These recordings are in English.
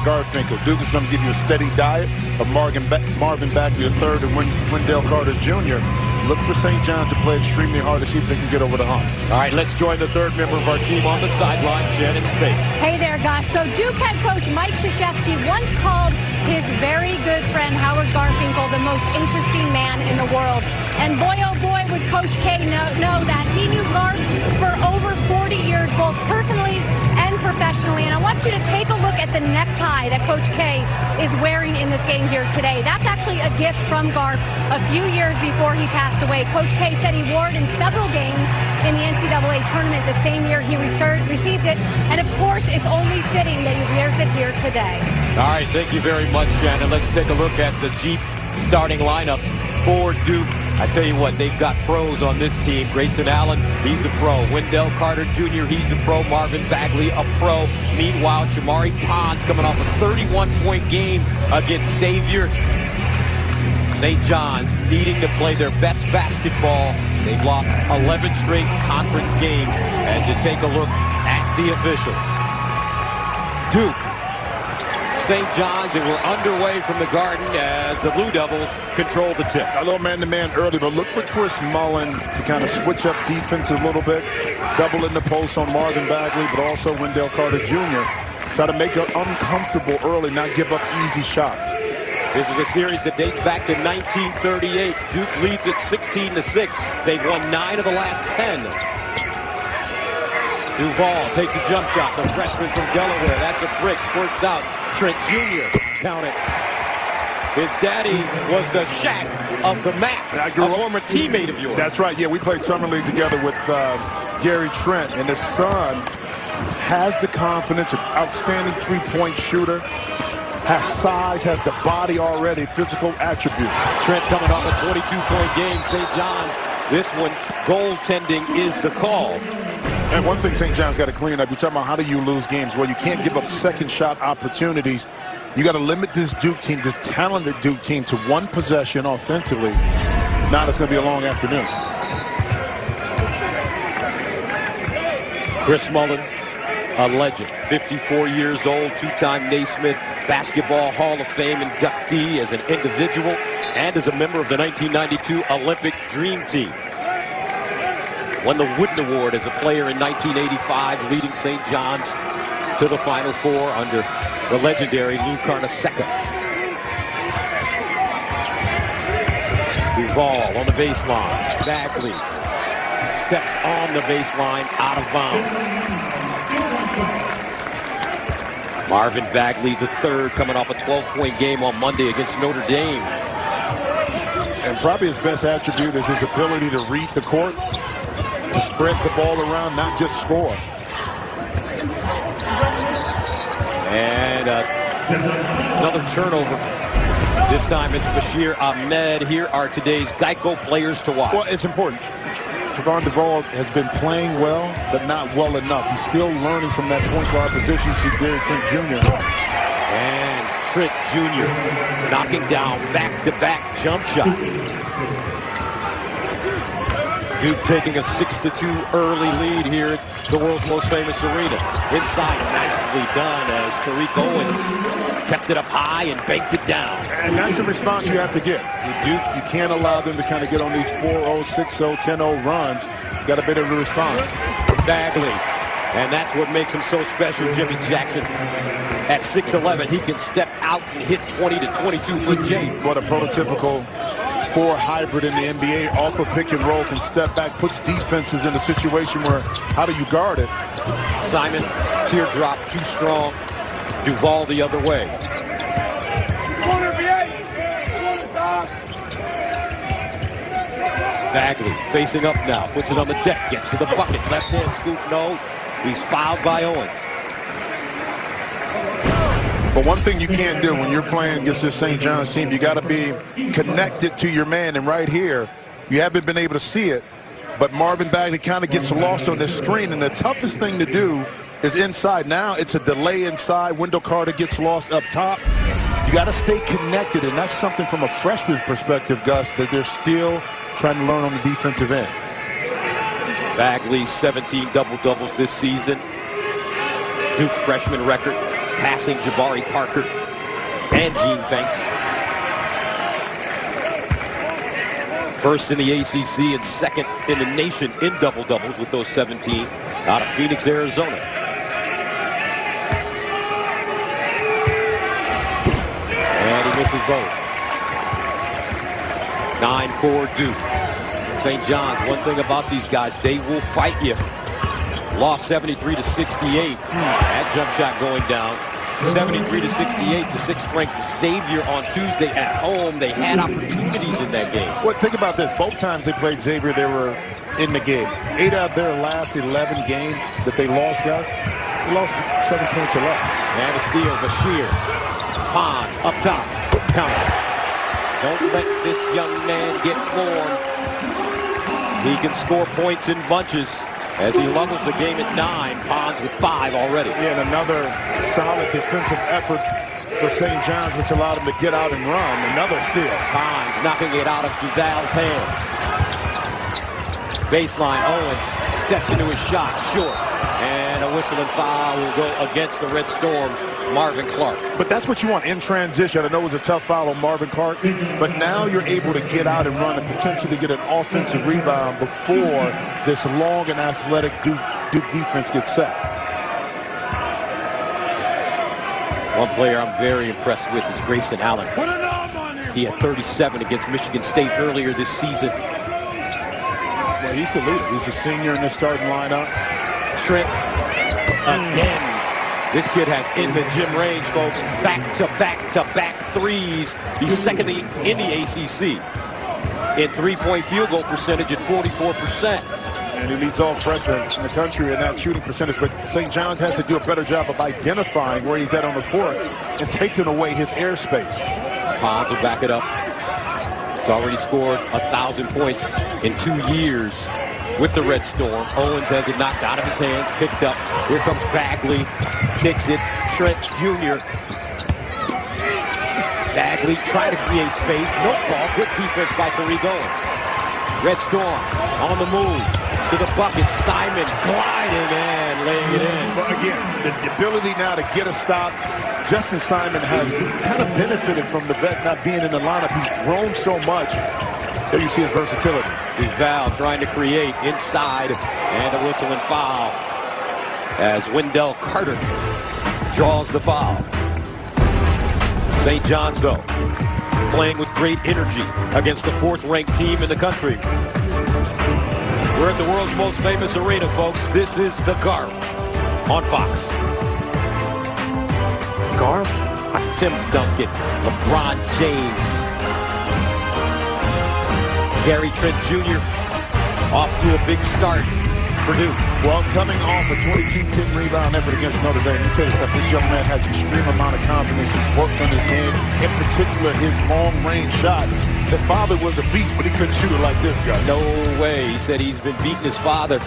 Garfinkel. Duke is going to give you a steady diet of Marvin Bagley III and Wendell Carter Jr. Look for St. John's to play extremely hard to see if they can get over the hump. All right, let's join the third member of our team on the sideline, Shannon Spake. Hey there, Gus. So Duke head coach Mike Krzyzewski once called his very good friend Howard Garfinkel the most interesting man in the world. And boy, oh boy, would Coach K know that. He knew Garf for over 40 years, both personally and professionally. And I want you to take a look at the necktie that Coach K is wearing in this game here today. That's actually a gift from Garf a few years before he passed away. Coach K said he wore it in several games in the NCAA tournament the same year he received it. And of course, it's only fitting that he wears it here today. All right, thank you very much, Shannon. Let's take a look at the Jeep starting lineups for Duke. I tell you what, they've got pros on this team. Grayson Allen, he's a pro. Wendell Carter Jr., he's a pro. Marvin Bagley, a pro. Meanwhile, Shamari Pons coming off a 31-point game against Xavier. St. John's needing to play their best basketball. They've lost 11 straight conference games as you take a look at the officials. Duke, St. John's, and we're underway from the Garden as the Blue Devils control the tip. A little man-to-man early, but look for Chris Mullen to kind of switch up defense a little bit. Double in the post on Marvin Bagley, but also Wendell Carter Jr. Try to make it uncomfortable early, not give up easy shots. This is a series that dates back to 1938. Duke leads it 16-6. They've won 9 of the last 10. Duval takes a jump shot. The freshman from Delaware. That's a brick. Squirts out. Trent Jr. Count it. His daddy was the Shaq of the MAC. A former teammate of yours. That's right. Yeah, we played summer league together with Gary Trent, and his son has the confidence, an outstanding three-point shooter, has size, has the body already, physical attributes. Trent coming off a 22-point game. St. John's, this one, goaltending is the call. And one thing St. John's got to clean up, you're talking about how do you lose games? Well, you can't give up second shot opportunities. You got to limit this Duke team, this talented Duke team, to one possession offensively. Now it's going to be a long afternoon. Chris Mullen, a legend, 54 years old, two-time Naismith Basketball Hall of Fame inductee as an individual and as a member of the 1992 Olympic Dream Team. Won the Wooden Award as a player in 1985, leading St. John's to the Final Four under the legendary Lou Carnesecca. Duval on the baseline. Bagley steps on the baseline, out of bounds. Marvin Bagley III coming off a 12-point game on Monday against Notre Dame. And probably his best attribute is his ability to read the court, to spread the ball around, not just score. And another turnover. This time it's Bashir Ahmed. Here are today's Geico players to watch. Well, it's important. Trevon Duval has been playing well, but not well enough. He's still learning from that point guard position. See Gary Trent Jr. And Trent Jr. knocking down back-to-back jump shots. Duke taking a 6-2 early lead here at the world's most famous arena. Inside, nicely done as Tariq Owens kept it up high and banked it down. And that's the response you have to get. You can't allow them to kind of get on these 4-0, 6-0, 10-0 runs. You got to be able to respond. Bagley. And that's what makes him so special, Jimmy Jackson. At 6'11", he can step out and hit 20 to 22-foot James. What a prototypical 4 hybrid in the NBA. Off a pick and roll, can step back, puts defenses in a situation where how do you guard it? Simon, teardrop, too strong. Duval the other way. Bagley facing up now, puts it on the deck, gets to the bucket, left hand scoop, no. He's fouled by Owens. But one thing you can't do when you're playing against this St. John's team, you got to be connected to your man. And right here, you haven't been able to see it, but Marvin Bagley kind of gets lost on this screen. And the toughest thing to do is inside. Now it's a delay inside. Wendell Carter gets lost up top. You got to stay connected, and that's something from a freshman perspective, Gus, that they're still trying to learn on the defensive end. Bagley, 17 double-doubles this season. Duke freshman record, passing Jabari Parker and Gene Banks. First in the ACC and second in the nation in double-doubles with those 17 out of Phoenix, Arizona. And he misses both. 9-4 Duke. St. John's, one thing about these guys, they will fight you. Lost 73-68. That jump shot going down. 73-68 to sixth-ranked Xavier on Tuesday at home. They had opportunities in that game. Well, think about this. Both times they played Xavier, they were in the game. 8 out of their last 11 games that they lost, guys, they lost 7 points or less. And a steal, Bashir. Pons up top. Counter. Don't let this young man get warm. He can score points in bunches as he levels the game at 9. Pons with 5 already. Yeah, and another solid defensive effort for St. John's, which allowed him to get out and run. Another steal. Pons knocking it out of Duval's hands. Baseline, Owens steps into his shot, short. And a whistle and foul will go against the Red Storm's Marvin Clark. But that's what you want in transition. I know it was a tough foul on Marvin Clark, but now you're able to get out and run and potentially get an offensive rebound before this long and athletic Duke defense gets set. One player I'm very impressed with is Grayson Allen. He had 37 against Michigan State earlier this season. Well, he's the leader. He's a senior in the starting lineup. Trent again. This kid has in the gym range, folks. Back-to-back-to-back threes. He's second in the ACC in three-point field goal percentage at 44%. And he leads all freshmen in the country in that shooting percentage. But St. John's has to do a better job of identifying where he's at on the court and taking away his airspace. Pons will back it up. He's already scored 1,000 points in 2 years with the Red Storm. Owens has it knocked out of his hands, picked up. Here comes Bagley, kicks it. Trent Jr. Bagley trying to create space. No ball. Good defense by Tariq Owens. Red Storm on the move to the bucket. Simon gliding and laying it in. But again, the ability now to get a stop. Justin Simon has kind of benefited from the vet not being in the lineup. He's grown so much. There you see his versatility. Duval trying to create inside, and a whistle and foul as Wendell Carter draws the foul. St. John's, though, playing with great energy against the fourth-ranked team in the country. We're at the world's most famous arena, folks. This is the Garf on Fox. Garf, Tim Duncan, LeBron James, Gary Trent Jr. off to a big start for Duke. Well, coming off a 22-10 rebound effort against Notre Dame, let me tell you something, this young man has extreme amount of confidence. He's worked on his game, in particular his long-range shot. His father was a beast, but he couldn't shoot it like this guy. No way. He said he's been beating his father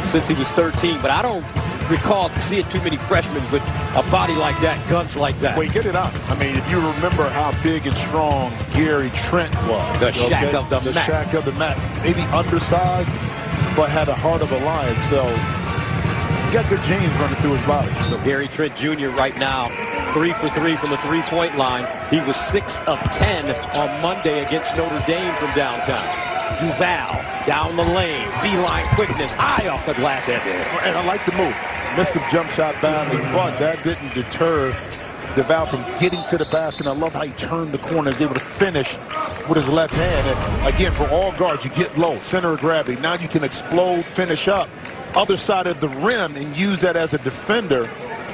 since he was 13, but I don't recall seeing too many freshmen with a body like that, guns like that. Wait, get it out. I mean, if you remember how big and strong Gary Trent was. The Shaq of the mat. The Shaq of the mat. Maybe undersized, but had a heart of a lion. So, he got good genes running through his body. So, Gary Trent Jr. right now, 3 for 3 from the three-point line. He was 6 of 10 on Monday against Notre Dame from downtown. Duval down the lane, feline quickness, eye off the glass head there. And I like the move. Missed the jump shot badly, but that didn't deter Duval from getting to the basket. I love how he turned the corner, is able to finish with his left hand. And again, for all guards, you get low, center of gravity. Now you can explode, finish up, other side of the rim, and use that as a defender.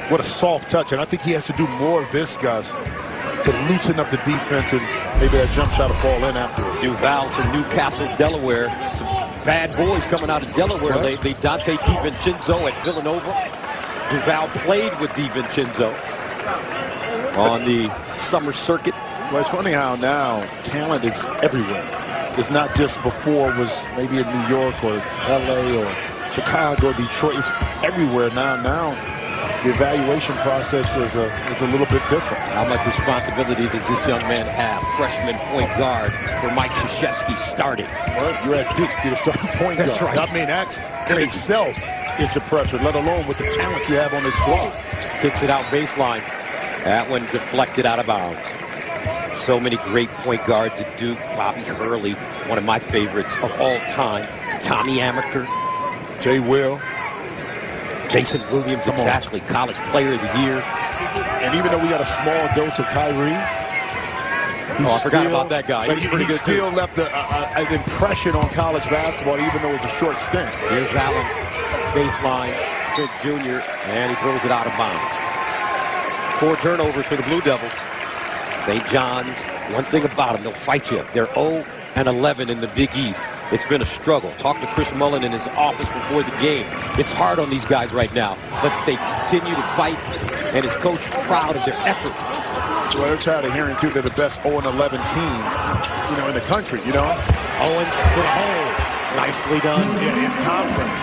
What a soft touch. And I think he has to do more of this, guys, to loosen up the defense, and maybe that jump shot will fall in afterwards. Duval from Newcastle, Delaware. Some bad boys coming out of Delaware lately. Dante DiVincenzo at Villanova. Duval played with DiVincenzo on the summer circuit. Well, it's funny how now talent is everywhere. It's not just before was maybe in New York or LA or Chicago, Detroit. It's everywhere now. Now the evaluation process is a little bit different. How much responsibility does this young man have? Freshman point guard for Mike Krzyzewski starting. Well, you're at Duke. You're the starting point guard. That's right. I mean, that in itself is the pressure, let alone with the talent you have on this squad. kicks it out baseline. That one deflected out of bounds. So many great point guards at Duke. Bobby Hurley, one of my favorites of all time. Tommy Amaker. Jay Will. Jason Williams, exactly. College Player of the Year. And even though we got a small dose of Kyrie, I forgot about that guy. But he still left an impression on college basketball, even though it was a short stint. Here's Allen, baseline, Trent Jr., and he throws it out of bounds. 4 turnovers for the Blue Devils. St. John's, one thing about them, they'll fight you. They're 0-11 in the Big East. It's been a struggle. Talked to Chris Mullen in his office before the game. It's hard on these guys right now, but they continue to fight, and his coach is proud of their effort. Well, they're tired of hearing, too, they're the best 0-11 team, in the country, Owens to the hole. Nicely done. Yeah, in conference.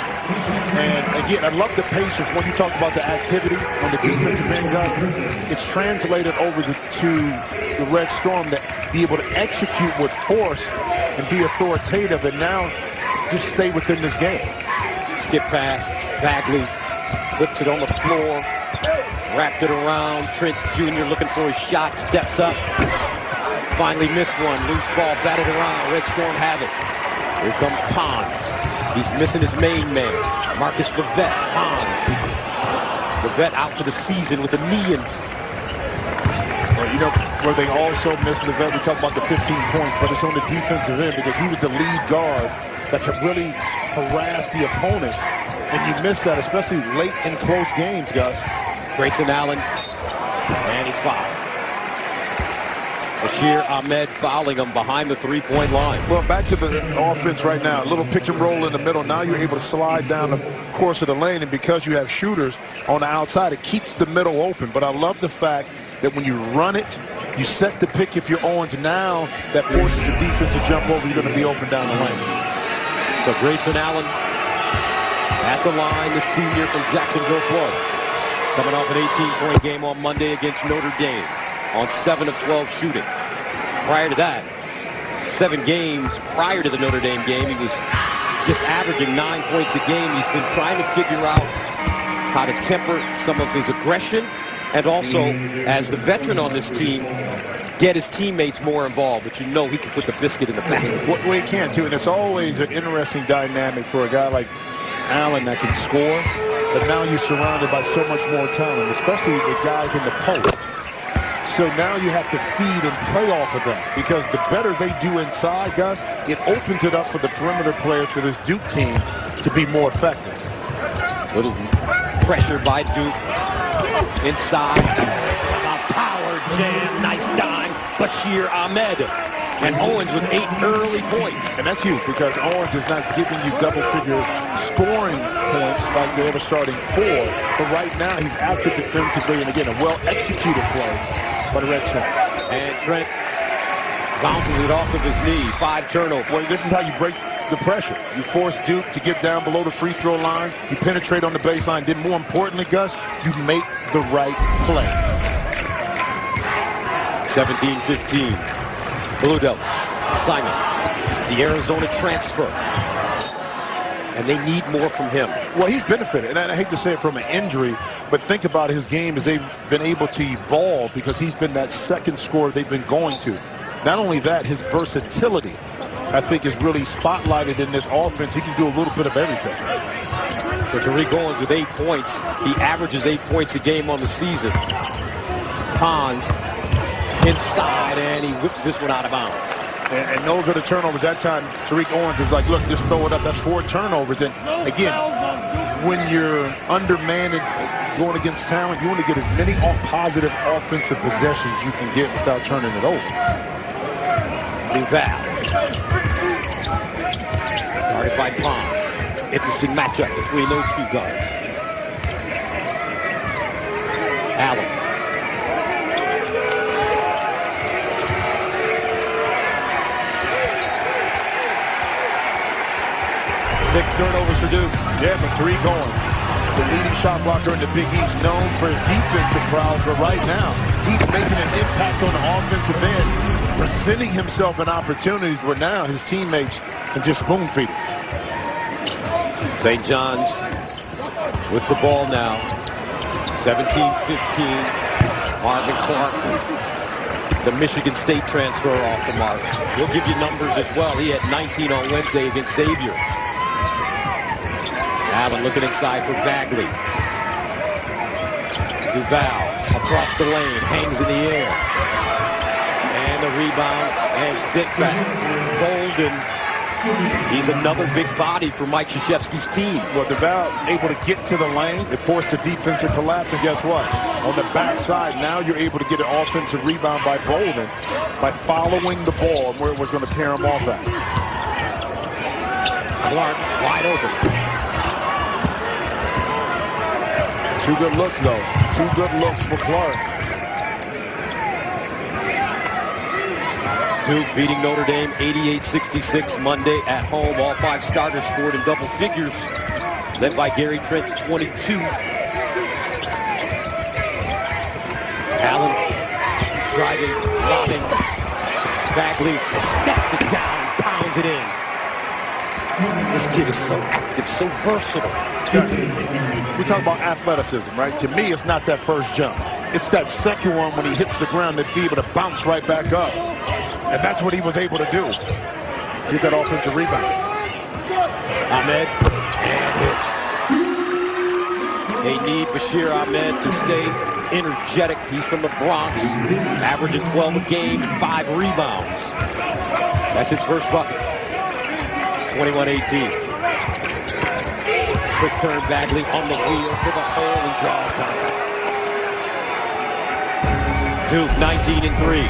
And, again, I love the patience when you talk about the activity on the defensive end, guys. It's translated over to the Red Storm to be able to execute with force and be authoritative and now just stay within this game. Skip pass. Bagley whips it on the floor. Wrapped it around. Trent Jr. looking for his shot. Steps up. Finally missed one. Loose ball batted around. Red Storm have it. Here comes Pons. He's missing his main man. Marcus Levette. Pons. Levette out for the season with a knee injury. Well, where they also missed Levette, we talk about the 15 points, but it's on the defensive end because he was the lead guard that could really harass the opponents. And you miss that, especially late in close games, Gus. Grayson Allen, and he's fouled. Bashir Ahmed fouling him behind the three-point line. Well, back to the offense right now. A little pick and roll in the middle. Now you're able to slide down the course of the lane, and because you have shooters on the outside, it keeps the middle open. But I love the fact that when you run it, you set the pick if you're Owens. Now that forces the defense to jump over. You're going to be open down the lane. So Grayson Allen at the line, the senior from Jacksonville, Florida. Coming off an 18-point game on Monday against Notre Dame on 7 of 12 shooting. Prior to that, 7 games prior to the Notre Dame game, he was just averaging 9 points a game. He's been trying to figure out how to temper some of his aggression and also, as the veteran on this team, get his teammates more involved. But he can put the biscuit in the basket. Well, he can, too, and it's always an interesting dynamic for a guy like Allen that can score. But now you're surrounded by so much more talent, especially the guys in the post. So now you have to feed and play off of them because the better they do inside, Gus, it opens it up for the perimeter players for this Duke team to be more effective. Little pressure by Duke. Inside. Power jam. Nice dime. Bashir Ahmed. And Owens with 8 early points. And that's huge because Owens is not giving you double-figure scoring points like they ever starting 4. But right now he's active defensively and, again, a well-executed play by the Red Storm. And Trent bounces it off of his knee. 5 turnovers. Well, this is how you break the pressure. You force Duke to get down below the free throw line. You penetrate on the baseline. Then more importantly, Gus, you make the right play. 17-15. Blue Devils, Simon, the Arizona transfer. And they need more from him. Well, he's benefited, and I hate to say it from an injury, but think about his game as they've been able to evolve because he's been that second scorer they've been going to. Not only that, his versatility, I think, is really spotlighted in this offense. He can do a little bit of everything. So Tariq Owens with 8 points. He averages 8 points a game on the season. Pons inside, and he whips this one out of bounds. And those are the turnovers. That time, Tariq Owens is like, look, just throw it up. That's 4 turnovers. And, again, when you're undermanned going against talent, you want to get as many positive offensive possessions you can get without turning it over. Duval. Guarded by Pons. Interesting matchup between those 2 guards. Allen. 6 turnovers for Duke. Yeah, but Tariq Owens, the leading shot blocker in the Big East, known for his defensive prowess, but right now, he's making an impact on the offensive end, presenting himself in opportunities where now his teammates can just spoon feed him. St. John's with the ball now. 17-15. Marvin Clark, the Michigan State transfer, off the mark. He'll give you numbers as well. He had 19 on Wednesday against Xavier. Allen looking inside for Bagley. Duval across the lane, hangs in the air. And the rebound and stick back. Bolden. He's another big body for Mike Krzyzewski's team. Well, Duval able to get to the lane. It forced the defensive collapse, and guess what? On the backside, now you're able to get an offensive rebound by Bolden by following the ball and where it was going to pair him off at. Clark wide open. 2 good looks, though. 2 good looks for Clark. Duke beating Notre Dame 88-66 Monday at home. All 5 starters scored in double figures, led by Gary Trent's 22. Allen driving, lobbing. Bagley snapped it down, pounds it in. This kid is so active, so versatile. We talk about athleticism, right? To me, it's not that first jump. It's that second one when he hits the ground to be able to bounce right back up. And that's what he was able to do. Get that offensive rebound. Ahmed, and hits. They need Bashir Ahmed to stay energetic. He's from the Bronx, averages 12 a game, 5 rebounds. That's his first bucket. 21-18. Quick turn, Bagley on the wheel to the hole. He draws contact. Duke 19-3.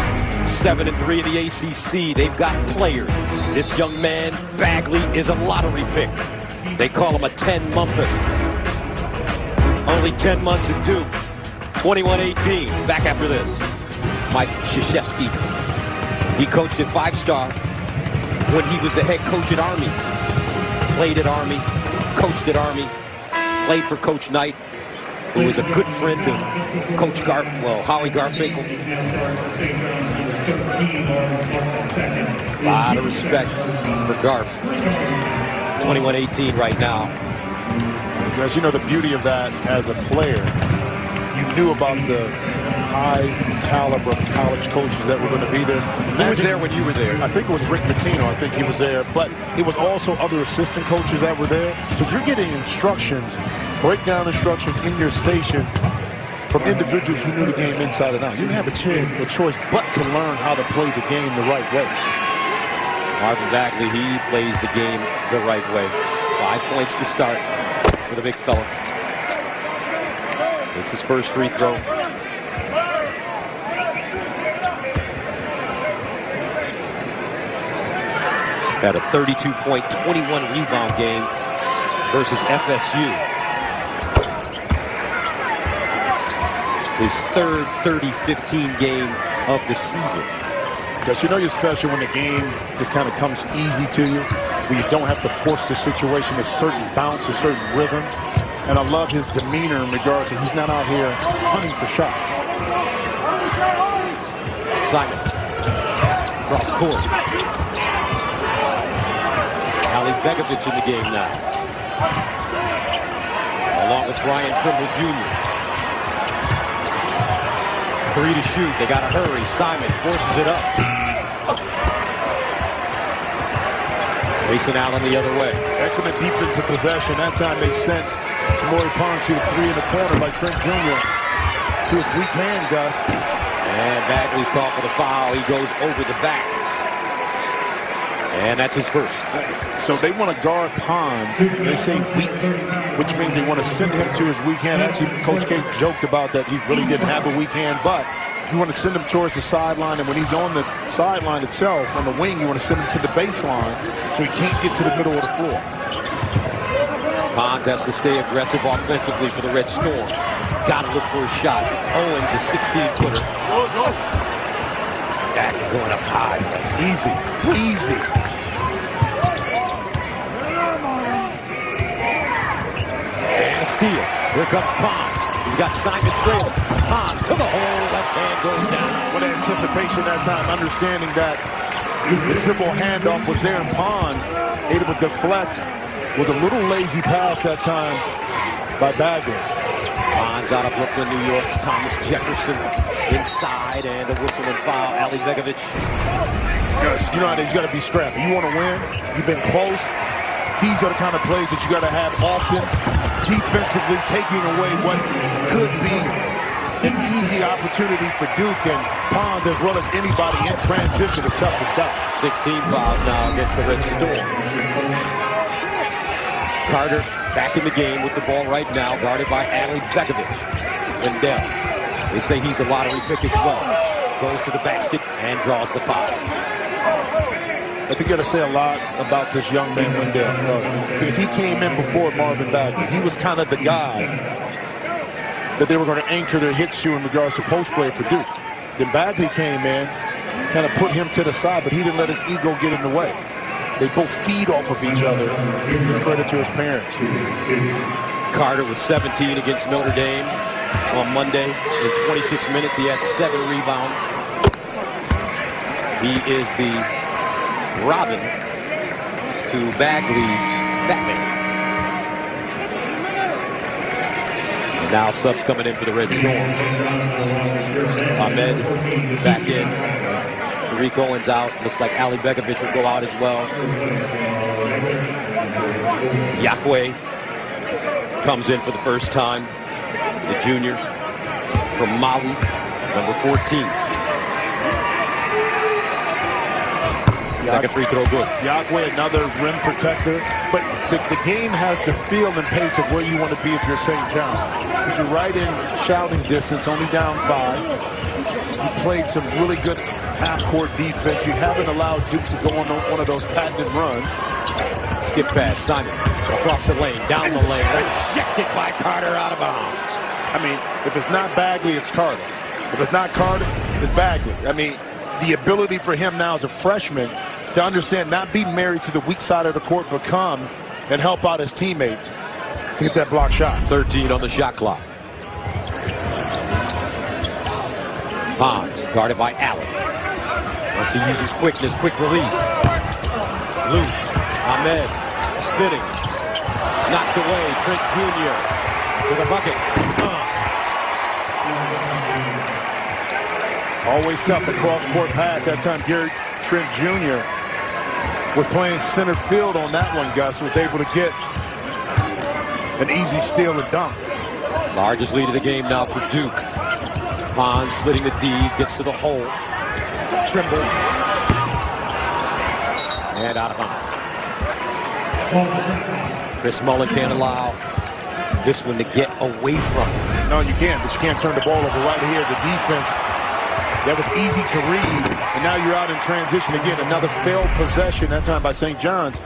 7-3 in the ACC. They've got players. This young man, Bagley, is a lottery pick. They call him a 10-monther. Only 10 months at Duke. 21-18. Back after this. Mike Krzyzewski. He coached at 5-star when he was the head coach at Army. Played at Army. Coached at Army. Played for Coach Knight, who was a good friend of Coach Howie Garfinkel. A lot of respect for Garf. 21-18 right now. Guys, you know the beauty of that as a player. You knew about the high caliber of college coaches that were going to be there. Who was there when you were there? I think it was Rick Pitino. I think he was there. But it was also other assistant coaches that were there. So you're getting instructions, breakdown instructions in your station from individuals who knew the game inside and out. You didn't have a choice but to learn how to play the game the right way. Marvin Bagley, he plays the game the right way. 5 points to start for the big fella. It's his first free throw. Had a 32-point, 21-rebound game versus FSU. His third 30-15 game of the season. Because you know you're special when the game just kind of comes easy to you, where you don't have to force the situation, a certain bounce, a certain rhythm. And I love his demeanor in regards to he's not out here hunting for shots. Simon, cross court. Ali Begovic in the game now. Along with Brian Trimble Jr. 3 to shoot. They got to hurry. Simon forces it up. Grayson Allen the other way. Excellent defensive possession. That time they sent Tamori Pons to the 3 in the corner by Trent Jr. to his weak hand, Gus. And Bagley's called for the foul. He goes over the back. And that's his first. So they want to guard Pons. They say weak, which means they want to send him to his weak hand. Actually, Coach K joked about that. He really didn't have a weak hand, but you want to send him towards the sideline. And when he's on the sideline itself, on the wing, you want to send him to the baseline so he can't get to the middle of the floor. Pons has to stay aggressive offensively for the Red Storm. Got to look for a shot. Owens, a 16-footer. Back going up high. Easy, easy. And a steal. Here comes Pons. He's got Simon trailing. Pons to the hole. Left hand goes down. What anticipation that time, understanding that the triple handoff was there, and Pons able to deflect. Was a little lazy pass that time by Bagley. Bonds out of Brooklyn, New York's Thomas Jefferson inside, and a whistle and foul. Ali Begovic. Yes, you know how it is. You got to be scrappy. You want to win. You've been close. These are the kind of plays that you got to have often. Defensively, taking away what could be an easy opportunity for Duke, and Pons, as well as anybody in transition, is tough to stop. 16 fouls now against the Red Storm. Carter back in the game with the ball right now, guarded by Ali Begovic. Wendell, they say he's a lottery pick as well. Goes to the basket and draws the foul. I think you got to say a lot about this young man, Wendell, because he came in before Marvin Bagley. He was kind of the guy that they were going to anchor their hits to in regards to post play for Duke. Then Bagley came in, kind of put him to the side, but he didn't let his ego get in the way. They both feed off of each other. Credit to his parents. Carter was 17 against Notre Dame on Monday. In 26 minutes, he had 7 rebounds. He is the Robin to Bagley's Batman. And now subs coming in for the Red Storm. Ahmed back in. Tariq Owens out. Looks like Ali Begovic will go out as well. Yakwe comes in for the first time. The junior from Mali, number 14. Second free throw good. Yakwe, another rim protector. But the game has the feel and pace of where you want to be if you're St. John. Because you're right in shouting distance, only down 5. You played some really good half-court defense. You haven't allowed Duke to go on one of those patented runs. Skip pass, Simon. Across the lane, down the lane. Rejected by Carter, out of bounds. I mean, if it's not Bagley, it's Carter. If it's not Carter, it's Bagley. I mean, the ability for him now as a freshman to understand, not be married to the weak side of the court, but come and help out his teammates to get that block shot. 13 on the shot clock. Pons, guarded by Allen. Wants to use his quickness, quick release. Loose. Ahmed, spinning. Knocked away. Trent Jr. to the bucket. Always tough, the cross-court pass. That time, Gary Trent Jr. was playing center field on that one, Gus. Was able to get an easy steal and dunk. Largest lead of the game now for Duke. Pons splitting the D, gets to the hole. Trimble. And out of bounds. Chris Mullen can't allow this one to get away from him. No, you can't, but you can't turn the ball over right here. The defense, that was easy to read, and now you're out in transition again. Another failed possession, that time by St. John's.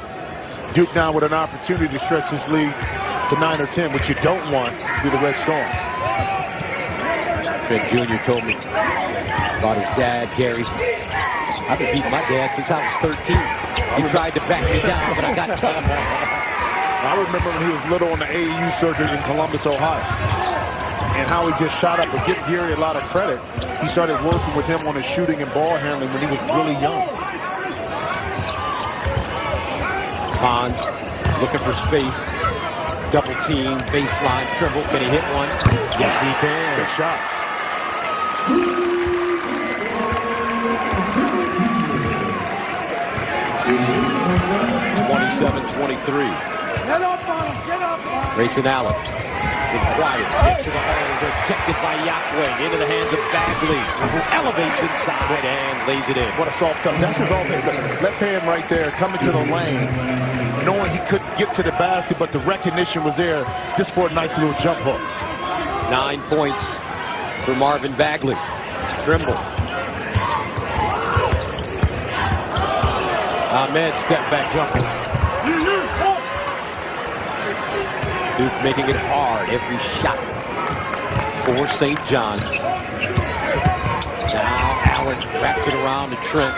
Duke now with an opportunity to stretch this lead to 9 or 10, which you don't want to be the Red Storm. Trent Jr. told me about his dad, Gary. I've been beating my dad since I was 13. He tried to back me down, but I got tough. I remember when he was little on the AAU circuit in Columbus, Ohio, and how he just shot up. But give Gary a lot of credit. He started working with him on his shooting and ball handling when he was really young. Pons looking for space. Double team, baseline, Trimble. Can he hit one? Yes, he can. Good shot. 27-23. Grayson Allen. Quiet. Gets to the hole. Rejected by Yakwe. Into the hands of Bagley, who elevates inside and lays it in. What a soft touch. That's his left hand right there, coming to the lane, knowing he couldn't get to the basket, but the recognition was there just for a nice little jump hook. 9 points for Marvin Bagley. Trimble. Ahmed step back jumper. Duke making it hard every shot for St. John's. Now Allen wraps it around to Trent.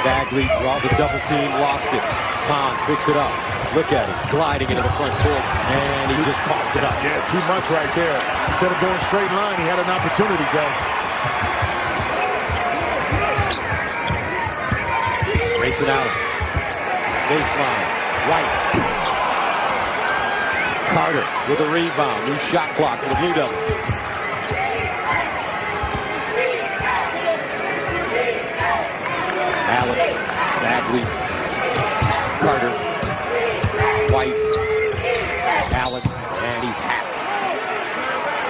Bagley draws a double team, lost it. Pons picks it up. Look at it, gliding into the front court, and he just coughed it up. Yeah, too much right there. Instead of going straight line, he had an opportunity, guys. Racing out. Baseline. White. Carter with a rebound. New shot clock for the Blue Devils. Allen, Bagley, Carter, White, Allen, and he's happy.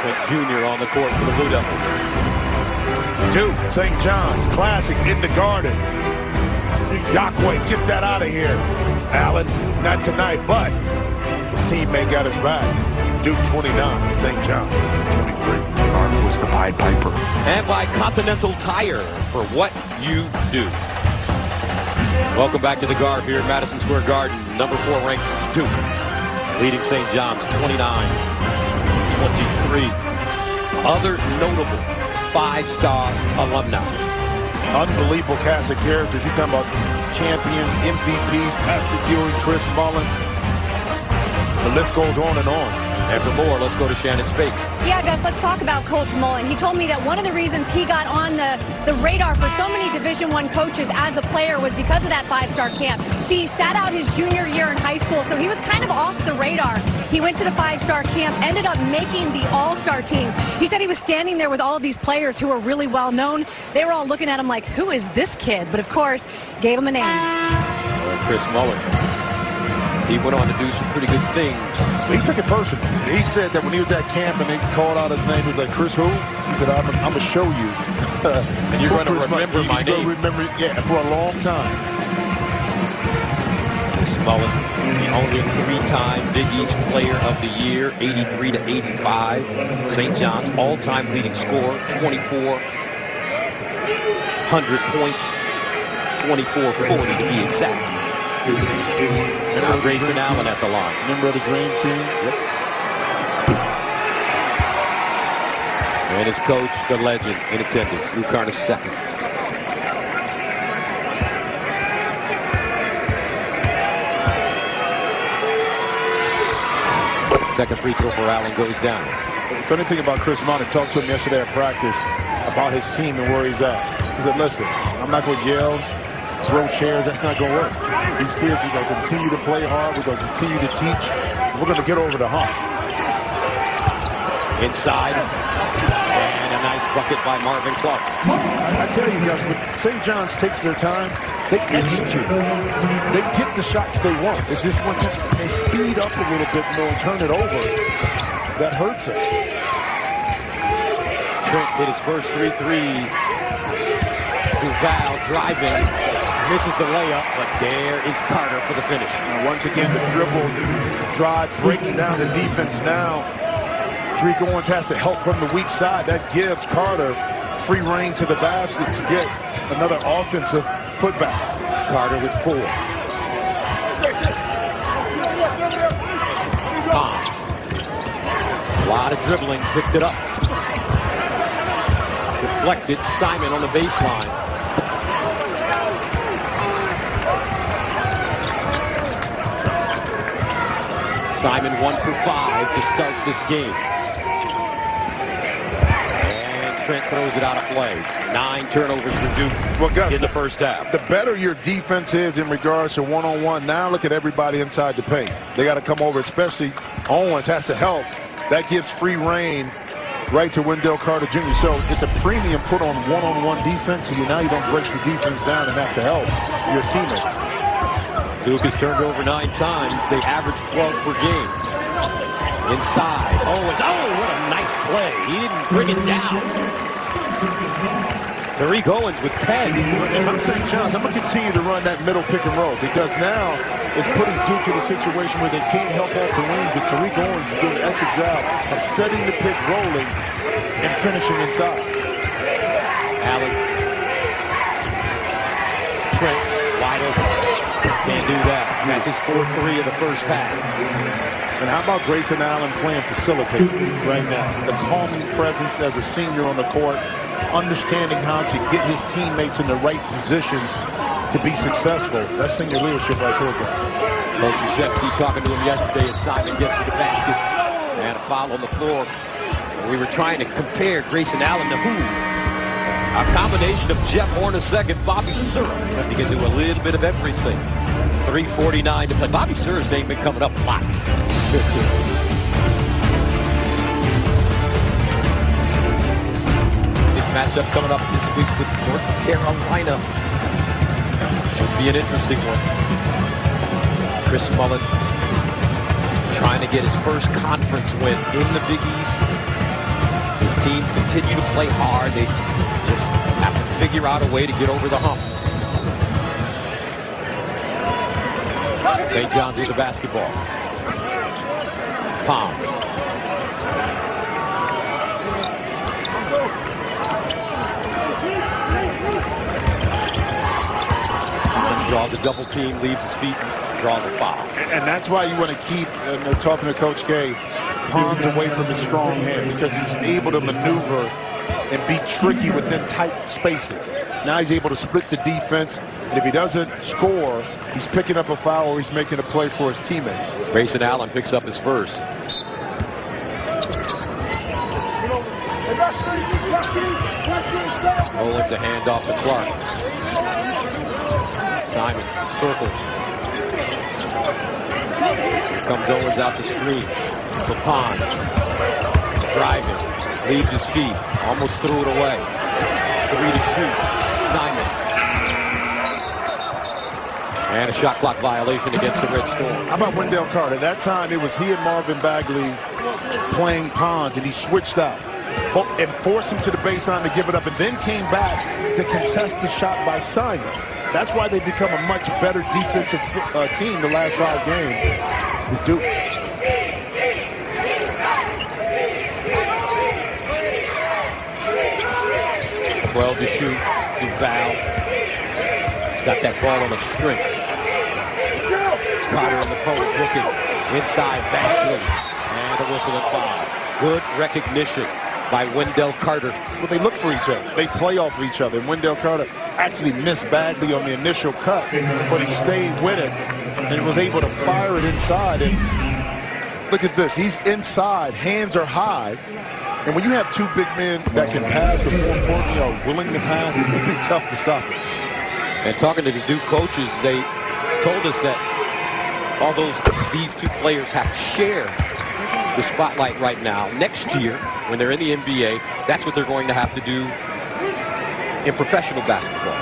Trent Jr. on the court for the Blue Devils. Duke, St. John's, classic in the Garden. Yahweh, get that out of here. Allen, not tonight, but his teammate got his back. Duke 29, St. John's 23. Marv was the Pied Piper. And by Continental Tire for what you do. Welcome back to the Garf here at Madison Square Garden. Number 4 ranked Duke, leading St. John's 29-23. Other notable 5-star alumni. Unbelievable cast of characters. You talking about champions, MVPs, Patrick Ewing, Chris Mullen. The list goes on and on. And for more, let's go to Shannon Spake. Yeah, Gus, let's talk about Coach Mullen. He told me that one of the reasons he got on the radar for so many Division I coaches as a player was because of that 5-star camp. See, he sat out his junior year in high school, so he was kind of off the radar. He went to the 5-star camp, ended up making the All-Star team. He said he was standing there with all of these players who were really well known. They were all looking at him like, who is this kid? But of course, gave him a name. Chris Mullen. He went on to do some pretty good things. He took it personally. He said that when he was at camp and they called out his name, he was like, Chris who? He said, I'm going to show you. And you're going to remember my name. Remember, yeah, for a long time. Chris Mullen, the only 3-time Big East Player of the Year, 83-85. St. John's all-time leading scorer, 2,400 points, 2,440 to be exact. And now Grayson Allen at the line. Member of the Dream Team. Yep. And his coach, the legend, in attendance, Lou Carter's second. Second free throw for Allen goes down. The funny thing about Chris Mullen, talked to him yesterday at practice about his team and where he's at. He said, listen, I'm not going to yell, throw chairs, that's not going to work. These kids are going to continue to play hard. We're going to continue to teach. We're going to get over the hump. Inside. And a nice bucket by Marvin Clark. I tell you guys, when St. John's takes their time, they execute. They get the shots they want. It's just when they speed up a little bit more and turn it over, that hurts it. Trent hit his first 3 threes. Duval driving. Misses the layup, but there is Carter for the finish. And once again, the dribble drive breaks down the defense now. Tariq Owens has to help from the weak side. That gives Carter free reign to the basket to get another offensive putback. Carter with 4. Bonds. A lot of dribbling, picked it up. Deflected, Simon on the baseline. Simon 1 for 5 to start this game. And Trent throws it out of play. 9 turnovers for Duke in the first half. The better your defense is in regards to one-on-one, now look at everybody inside the paint. They got to come over, especially Owens has to help. That gives free reign right to Wendell Carter Jr. So it's a premium put on one-on-one defense, so now you don't break the defense down and have to help your teammates. Duke has turned over 9 times. They average 12 per game. Inside. Owens. Oh, what a nice play. He didn't bring it down. Tariq Owens with 10. If I'm St. John's, I'm going to continue to run that middle pick and roll because now it's putting Duke in a situation where they can't help off the wings. And Tariq Owens is doing an extra job of setting the pick, rolling, and finishing inside. Allen. Trent wide open. Can't do that. That's his 4-3 of the first half. And how about Grayson Allen playing facilitator right now? The calming presence as a senior on the court, understanding how to get his teammates in the right positions to be successful. That's senior leadership right there, guys. Coach Krzyzewski talking to him yesterday as Simon gets to the basket. And a foul on the floor. We were trying to compare Grayson Allen to who? A combination of Jeff Hornacek and Bobby Sura. He can do a little bit of everything. 3:49 to play. Bobby Sura's name been coming up a lot. matchup coming up this week with North Carolina. Should be an interesting one. Chris Mullen trying to get his first conference win in the Big East. His teams continue to play hard. They just have to figure out a way to get over the hump. St. John's with the basketball. Pons. Pons draws a double team, leaves his feet, and draws a foul. And that's why you want to keep, and they're talking to Coach K, Pons away from his strong hand, because he's able to maneuver and be tricky within tight spaces. Now he's able to split the defense, and if he doesn't score, he's picking up a foul or he's making a play for his teammates. Grayson Allen picks up his first. Owens a handoff to Clark. Simon circles. Here comes Owens out the screen for Pons. Driving, leaves his feet, almost threw it away. 3 to shoot. Simon. And a shot clock violation against the Red Storm. How about Wendell Carter? At that time, it was he and Marvin Bagley playing Pons, and he switched out and forced him to the baseline to give it up, and then came back to contest the shot by Simon. That's why they've become a much better defensive team the last 5 games. It's Duke. Well to shoot. Duval. He's got that ball on a string. Carter in the post looking inside Bagley. And a whistle and foul. Good recognition by Wendell Carter. Well, they look for each other. They play off of each other. And Wendell Carter actually missed Bagley on the initial cut, but he stayed with it and was able to fire it inside. And look at this. He's inside. Hands are high. And when you have 2 big men that can pass, but more importantly are willing to pass, it's going to be tough to stop it. And talking to the Duke coaches, they told us that although these 2 players have to share the spotlight right now, next year, when they're in the NBA, that's what they're going to have to do in professional basketball.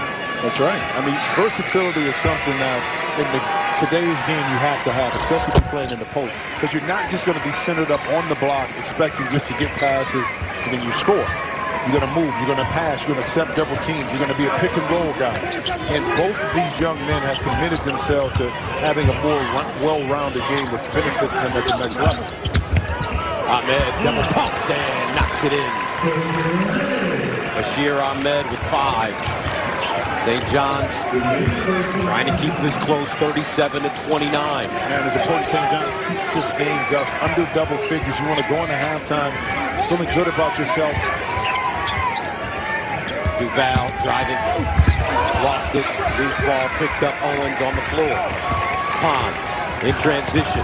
That's right. I mean, versatility is something that in today's game you have to have, especially if you're playing in the post, because you're not just going to be centered up on the block expecting just to get passes and then you score. You're going to move, you're going to pass, you're going to accept double teams, you're going to be a pick and roll guy. And both of these young men have committed themselves to having a more well-rounded game, which benefits them at the next level. Ahmed double pump and knocks it in. Bashir Ahmed with 5. St. John's trying to keep this close, 37 to 29. And it's important St. John's keeps this game, Gus, under double figures. You want to go into halftime feeling good about yourself. Duval driving, lost it, loose ball picked up. Owens on the floor. Pons in transition.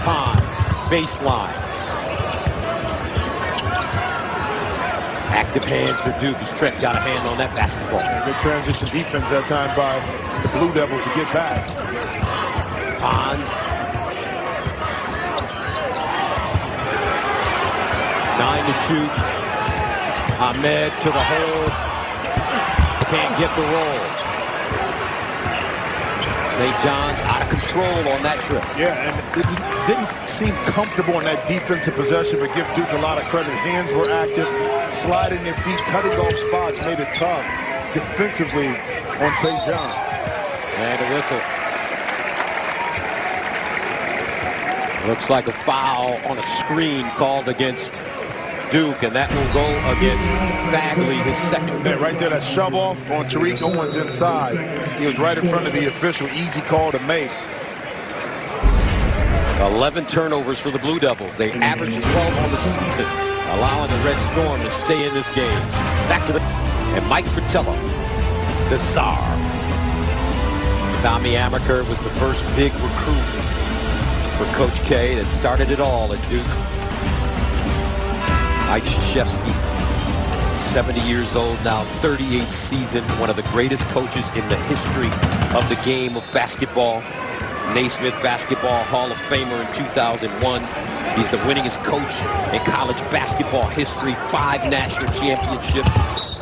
Pons, baseline. Active hands for Duke as Trent got a hand on that basketball. Good transition defense that time by the Blue Devils to get back. Pons. 9 to shoot. Ahmed to the hole. Can't get the roll. St. John's out of control on that trip. Yeah, and it just didn't seem comfortable in that defensive possession, but give Duke a lot of credit. Hands were active, sliding their feet, cutting off spots, made it tough defensively on St. John's. And a whistle. Looks like a foul on a screen called against Duke, and that will go against Bagley, his second. Yeah, right there, that shove off on Tariq Owens inside. He was right in front of the official. Easy call to make. 11 turnovers for the Blue Devils. They averaged 12 on the season, allowing the Red Storm to stay in this game. Back to the... And Mike Fratello, the Czar. Tommy Amaker was the first big recruit for Coach K that started it all at Duke. Mike Krzyzewski, 70 years old now, 38th season, one of the greatest coaches in the history of the game of basketball. Naismith Basketball Hall of Famer in 2001. He's the winningest coach in college basketball history, 5 national championships.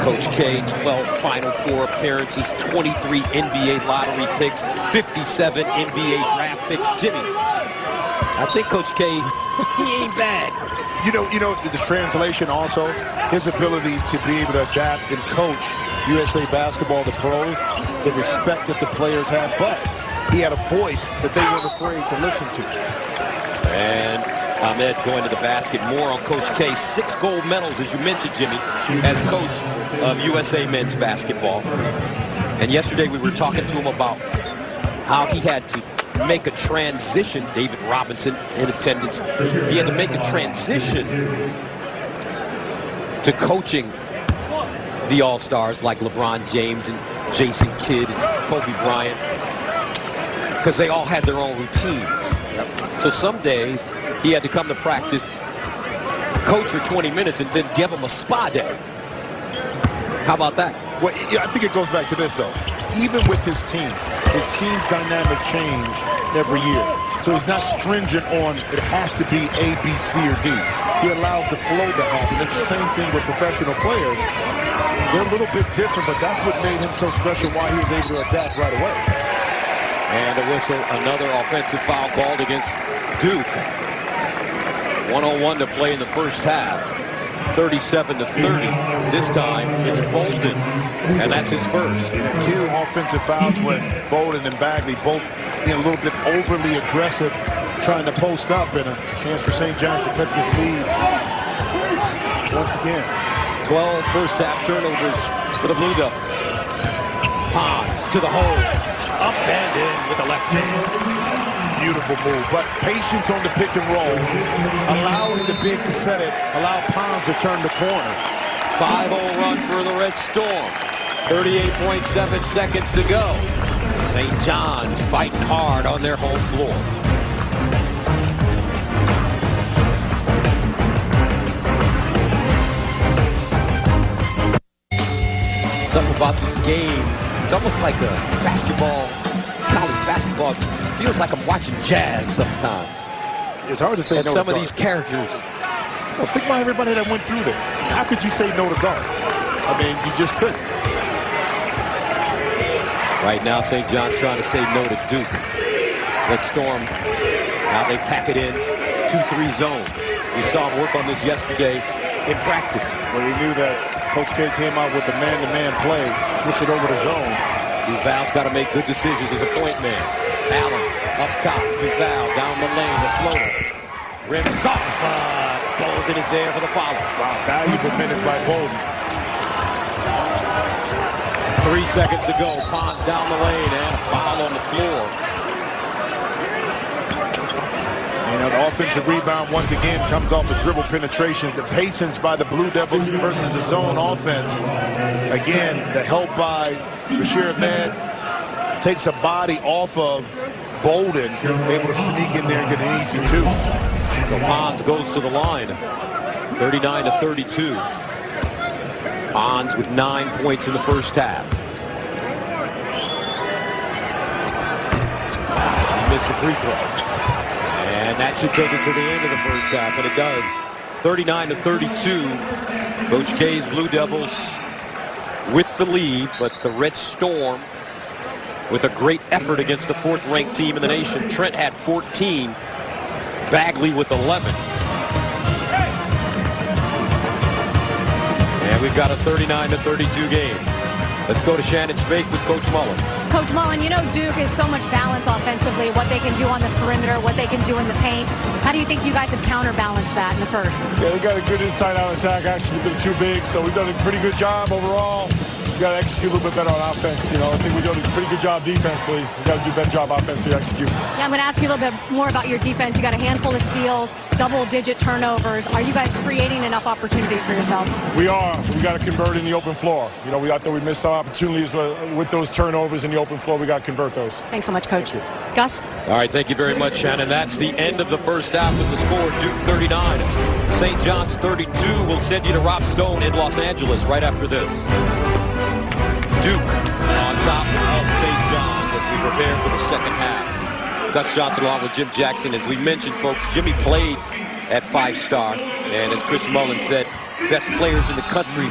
Coach K, 12 Final Four appearances, 23 NBA lottery picks, 57 NBA draft picks. Jimmy, I think Coach K, he ain't bad. You know, the translation also, his ability to be able to adapt and coach USA basketball, the pros, the respect that the players have, but he had a voice that they weren't afraid to listen to. And Ahmed going to the basket. More on Coach K. 6 gold medals, as you mentioned, Jimmy, as coach of USA men's basketball. And yesterday we were talking to him about how he had to make a transition. David Robinson in attendance. He had to make a transition to coaching the All-Stars like LeBron James and Jason Kidd and Kobe Bryant, because they all had their own routines. So some days he had to come to practice, coach for 20 minutes, and then give them a spa day. How about that? Well, yeah, I think it goes back to this, though. Even with his team's dynamic change every year. So he's not stringent on it has to be A, B, C, or D. He allows the flow to happen. It's the same thing with professional players. They're a little bit different, but that's what made him so special, why he was able to adapt right away. And a whistle, another offensive foul called against Duke. 1:01 to play in the first half. 37-30. This time it's Bolden, and that's his first. 2 offensive fouls with Bolden and Bagley both being a little bit overly aggressive, trying to post up, and a chance for St. John's to cut this lead once again. 12 first half turnovers for the Blue Devils. Pons to the hole. Up and in with the left hand. Beautiful move, but patience on the pick and roll. Allowing the big to set it. Allow Pons to turn the corner. 5-0 run for the Red Storm. 38.7 seconds to go. St. John's fighting hard on their home floor. Something about this game, it's almost like a basketball, college basketball. It feels like I'm watching jazz sometimes. It's hard to say and no some to of guard. these characters. Well, think about everybody that went through there. How could you say no to guard? I mean, you just couldn't. Right now, St. John's trying to say no to Duke. Red Storm, now they pack it in, 2-3 zone. We saw him work on this yesterday in practice. Well, we knew that Coach K came out with the man-to-man play, switch it over to zone. Duval's got to make good decisions as a point man. Allen up top, Duval down the lane, the floater. Rims up, but Bolden is there for the follow. Wow, valuable minutes by Bolden. 3 seconds to go. Pons down the lane and a foul on the floor. And the offensive rebound once again comes off a dribble penetration. The patience by the Blue Devils versus the zone offense. Again, the help by Bashir Ahmed takes a body off of Bolden, able to sneak in there and get an easy 2. So Pons goes to the line. 39-32. Pons with 9 points in the first half. He missed the free throw. And that should take us to the end of the first half, and it does. 39-32. Coach K's Blue Devils with the lead, but the Red Storm with a great effort against the 4th-ranked team in the nation. Trent had 14. Bagley with 11. And we've got a 39-32 game. Let's go to Shannon Spake with Coach Mullen. Coach Mullen, you know Duke is so much balance offensively, what they can do on the perimeter, what they can do in the paint. How do you think you guys have counterbalanced that in the first? Yeah, we got a good inside-out attack. Actually, we've been too big, so we've done a pretty good job overall. We got to execute a little bit better on offense. You know, I think we're doing a pretty good job defensively. We got to do a better job offensively to execute. Yeah, I'm going to ask you a little bit more about your defense. You got a handful of steals, double-digit turnovers. Are you guys creating enough opportunities for yourselves? We are. We got to convert in the open floor. You know, I thought we missed some opportunities with those turnovers in the open floor. We got to convert those. Thanks so much, Coach. Gus? All right, thank you very much, Shannon. That's the end of the first half with the score, Duke 39, St. John's 32. We'll send you to Rob Stone in Los Angeles right after this. Duke on top of St. John's as we prepare for the second half. Gus Johnson along with Jim Jackson. As we mentioned, folks, Jimmy played at 5-star. And as Chris Mullen said, best players in the country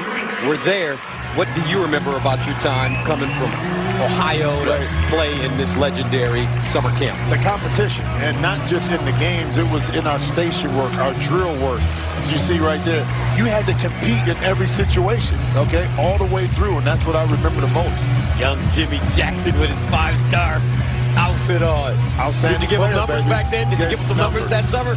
were there. What do you remember about your time coming from Ohio to play in this legendary summer camp? The competition, and not just in the games, it was in our station work, our drill work. As you see right there, you had to compete in every situation, okay, all the way through, and that's what I remember the most. Young Jimmy Jackson with his 5-star outfit on. Outstanding. Did you give him numbers baby. back then? Did you give him some numbers that summer?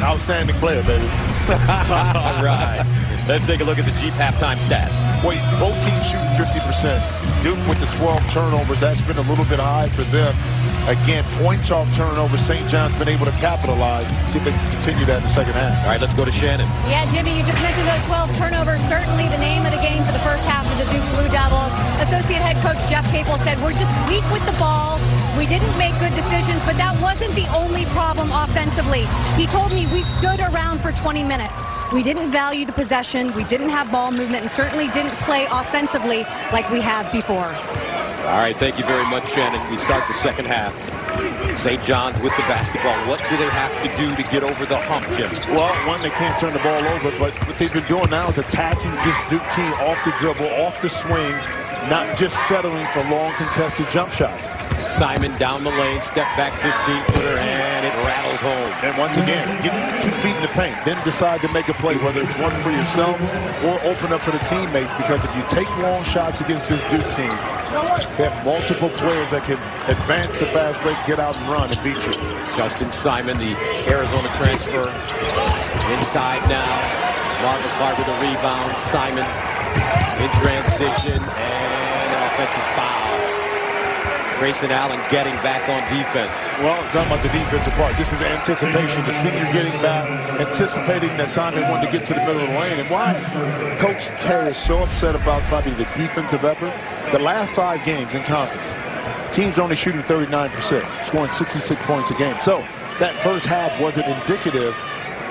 Outstanding player, baby. All right. Let's take a look at the Jeep halftime stats. Wait, both teams shooting 50%. Duke with the 12 turnovers. That's been a little bit high for them. Again, points off turnovers. St. John's been able to capitalize. See if they can continue that in the second half. All right, let's go to Shannon. Yeah, Jimmy, you just mentioned those 12 turnovers. Certainly the name of the game for the first half of the Duke Blue Devils. Associate head coach Jeff Capel said, we're just weak with the ball. We didn't make good decisions, but that wasn't the only problem offensively. He told me we stood around for 20 minutes. We didn't value the possession. We didn't have ball movement and certainly didn't play offensively like we have before. All right, thank you very much, Shannon. We start the second half. St. John's with the basketball. What do they have to do to get over the hump, Jim? Well, one, they can't turn the ball over, but what they've been doing now is attacking this Duke team off the dribble, off the swing, not just settling for long contested jump shots. Simon down the lane, step back 15-footer, and it rattles home. And once again, get 2 feet in the paint, then decide to make a play, whether it's one for yourself or open up for the teammates, because if you take long shots against this Duke team, they have multiple players that can advance the fast break, get out and run and beat you. Justin Simon, the Arizona transfer, inside now. Marvin Clark with a rebound. Simon in transition, and an offensive foul. Grayson Allen getting back on defense. Well, I'm talking about the defensive part. This is anticipation. The senior getting back, anticipating that Simon wanted to get to the middle of the lane. And why Coach K is so upset about probably the defensive effort. The last 5 games in conference, teams only shooting 39%, scoring 66 points a game. So that first half wasn't indicative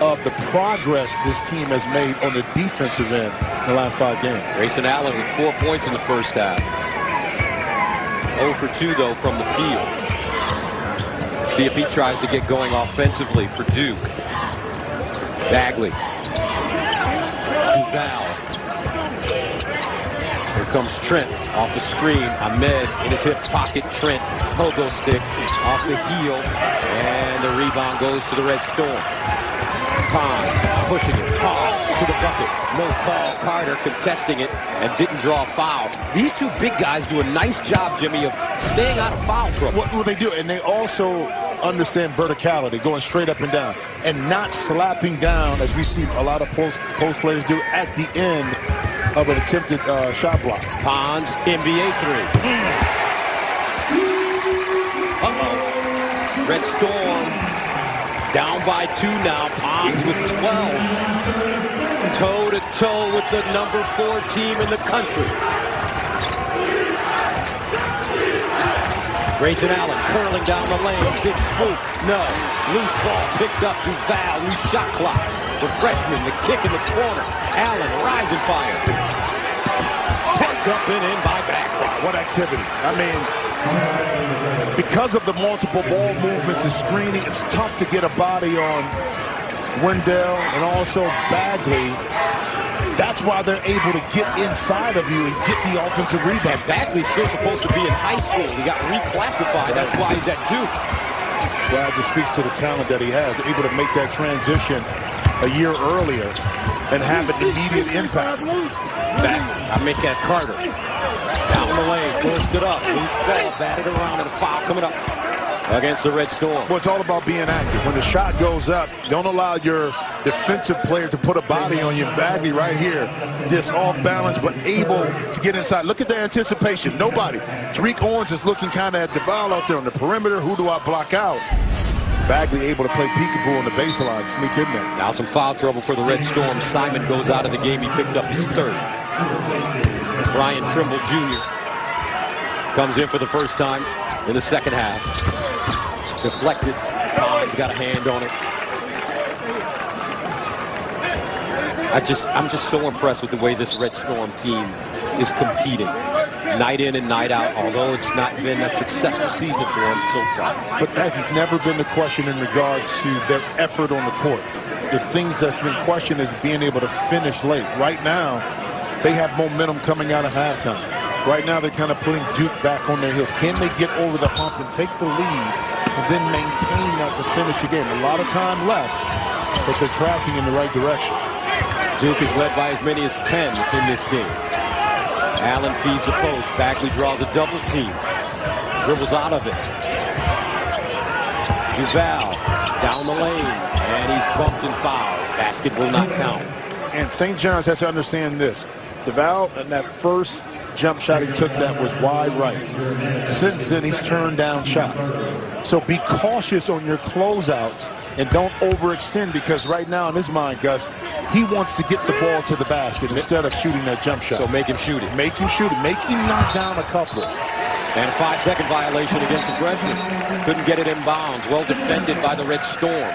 of the progress this team has made on the defensive end in the last 5 games. Grayson Allen with 4 points in the first half. 0 for 2, though, from the field. See if he tries to get going offensively for Duke. Bagley. Duval. Here comes Trent off the screen. Ahmed in his hip pocket. Trent, pogo stick off the heel. And the rebound goes to the Red Storm. Pons pushing it. Paul to the bucket. No call. Carter contesting it and didn't draw a foul. These 2 big guys do a nice job, Jimmy, of staying out of foul trouble. What they do, and they also understand verticality, going straight up and down, and not slapping down, as we see a lot of post players do at the end of an attempted shot block. Pons, NBA 3. Uh-oh. Red Storm down by 2 now. Pons with 12. Toe-to-toe with the number 4 team in the country. Grayson Allen curling down the lane. Big swoop. No. Loose ball picked up. Duval. New shot clock. The freshman. The kick in the corner. Allen. Rising fire. Tapped up and in by Bagley. What activity. I mean, because of the multiple ball movements and screening, it's tough to get a body on Wendell and also Bagley. That's why they're able to get inside of you and get the offensive rebound. And Bagley's still supposed to be in high school. He got reclassified. That's why he's at Duke. Well, it just speaks to the talent that he has, able to make that transition a year earlier and have an immediate impact. Back, I make that Carter. Down the lane, forced it up. Loose ball, batted around, and a foul coming up against the Red Storm. Well, it's all about being active. When the shot goes up, don't allow your defensive player to put a body on you. Bagley right here, just off balance, but able to get inside. Look at the anticipation. Nobody. Tariq Owens is looking kind of at Duval out there on the perimeter. Who do I block out? Bagley able to play peekaboo on the baseline, sneak in there. Now some foul trouble for the Red Storm. Simon goes out of the game. He picked up his 3rd. Brian Trimble Jr. comes in for the first time in the second half. Deflected. Pons got a hand on it. I'm just so impressed with the way this Red Storm team is competing. Night in and night out, although it's not been a successful season for them so far. But that's never been the question in regards to their effort on the court. the things that's been questioned is being able to finish late. Right now, they have momentum coming out of halftime. Right now, they're kind of putting Duke back on their heels. Can they get over the hump and take the lead and then maintain that to finish the game? A lot of time left, but they're tracking in the right direction. Duke is led by as many as 10 in this game. Allen feeds the post. Bagley draws a double team. Dribbles out of it. Duval down the lane, and he's bumped and fouled. Basket will not count. And St. John's has to understand this. Duval, and that first jump shot he took that was wide right. Since then, he's turned down shots. So be cautious on your closeouts and don't overextend, because right now in his mind, Gus, he wants to get the ball to the basket instead of shooting that jump shot. So make him shoot it. Make him shoot it. Make him knock down a couple. And a 5-second violation against the freshman. Couldn't get it in bounds. Well defended by the Red Storm.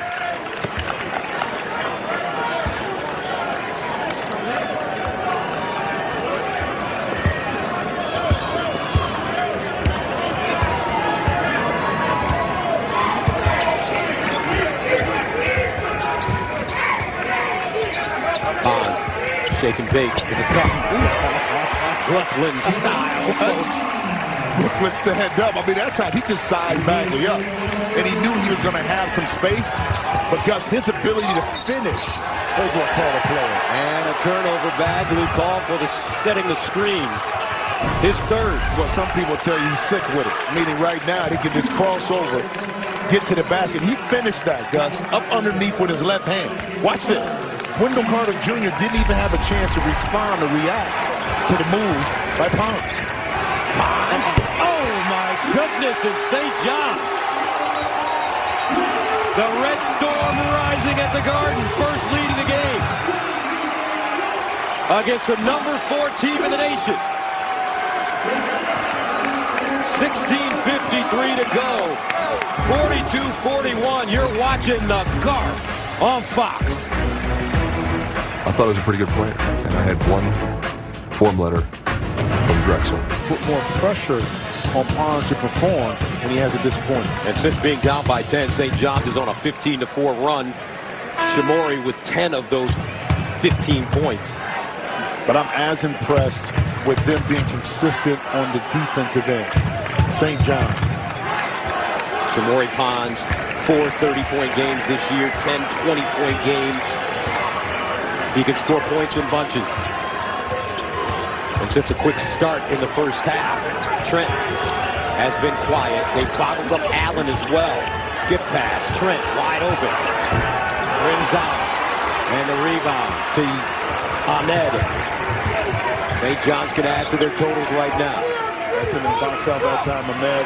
Shake and bake to the cup. Brooklyn style, folks. Brooklyn's to head up. I mean, that time he just sized Bagley up. And he knew he was going to have some space. But Gus, his ability to finish over a taller player. And a turnover. Bagley called for the setting the screen. His third. Well, some people tell you he's sick with it. Meaning right now he can just cross over, get to the basket. He finished that, Gus, up underneath with his left hand. Watch this. Wendell Carter Jr. didn't even have a chance to respond or react to the move by Pons. Pons? Oh, my goodness, it's St. John's. The Red Storm rising at the Garden, first lead of the game. Against the number 4 team in the nation. 16:53 to go. 42-41. You're watching the Garth on Fox. I thought I was a pretty good player, and I had one form letter from Drexel. Put more pressure on Pons to perform when he has a disappointment. And since being down by 10, St. John's is on a 15-4 run. Shamori with 10 of those 15 points. But I'm as impressed with them being consistent on the defensive end. St. John's. Shamori Pons, 4 30-point games this year, 10 20-point games. He can score points in bunches. And since a quick start in the first half, Trent has been quiet. They bottled up Allen as well. Skip pass, Trent wide open. Rims out. And the rebound to Ahmed. St. John's can add to their totals right now. That's in the box out that time, Ahmed.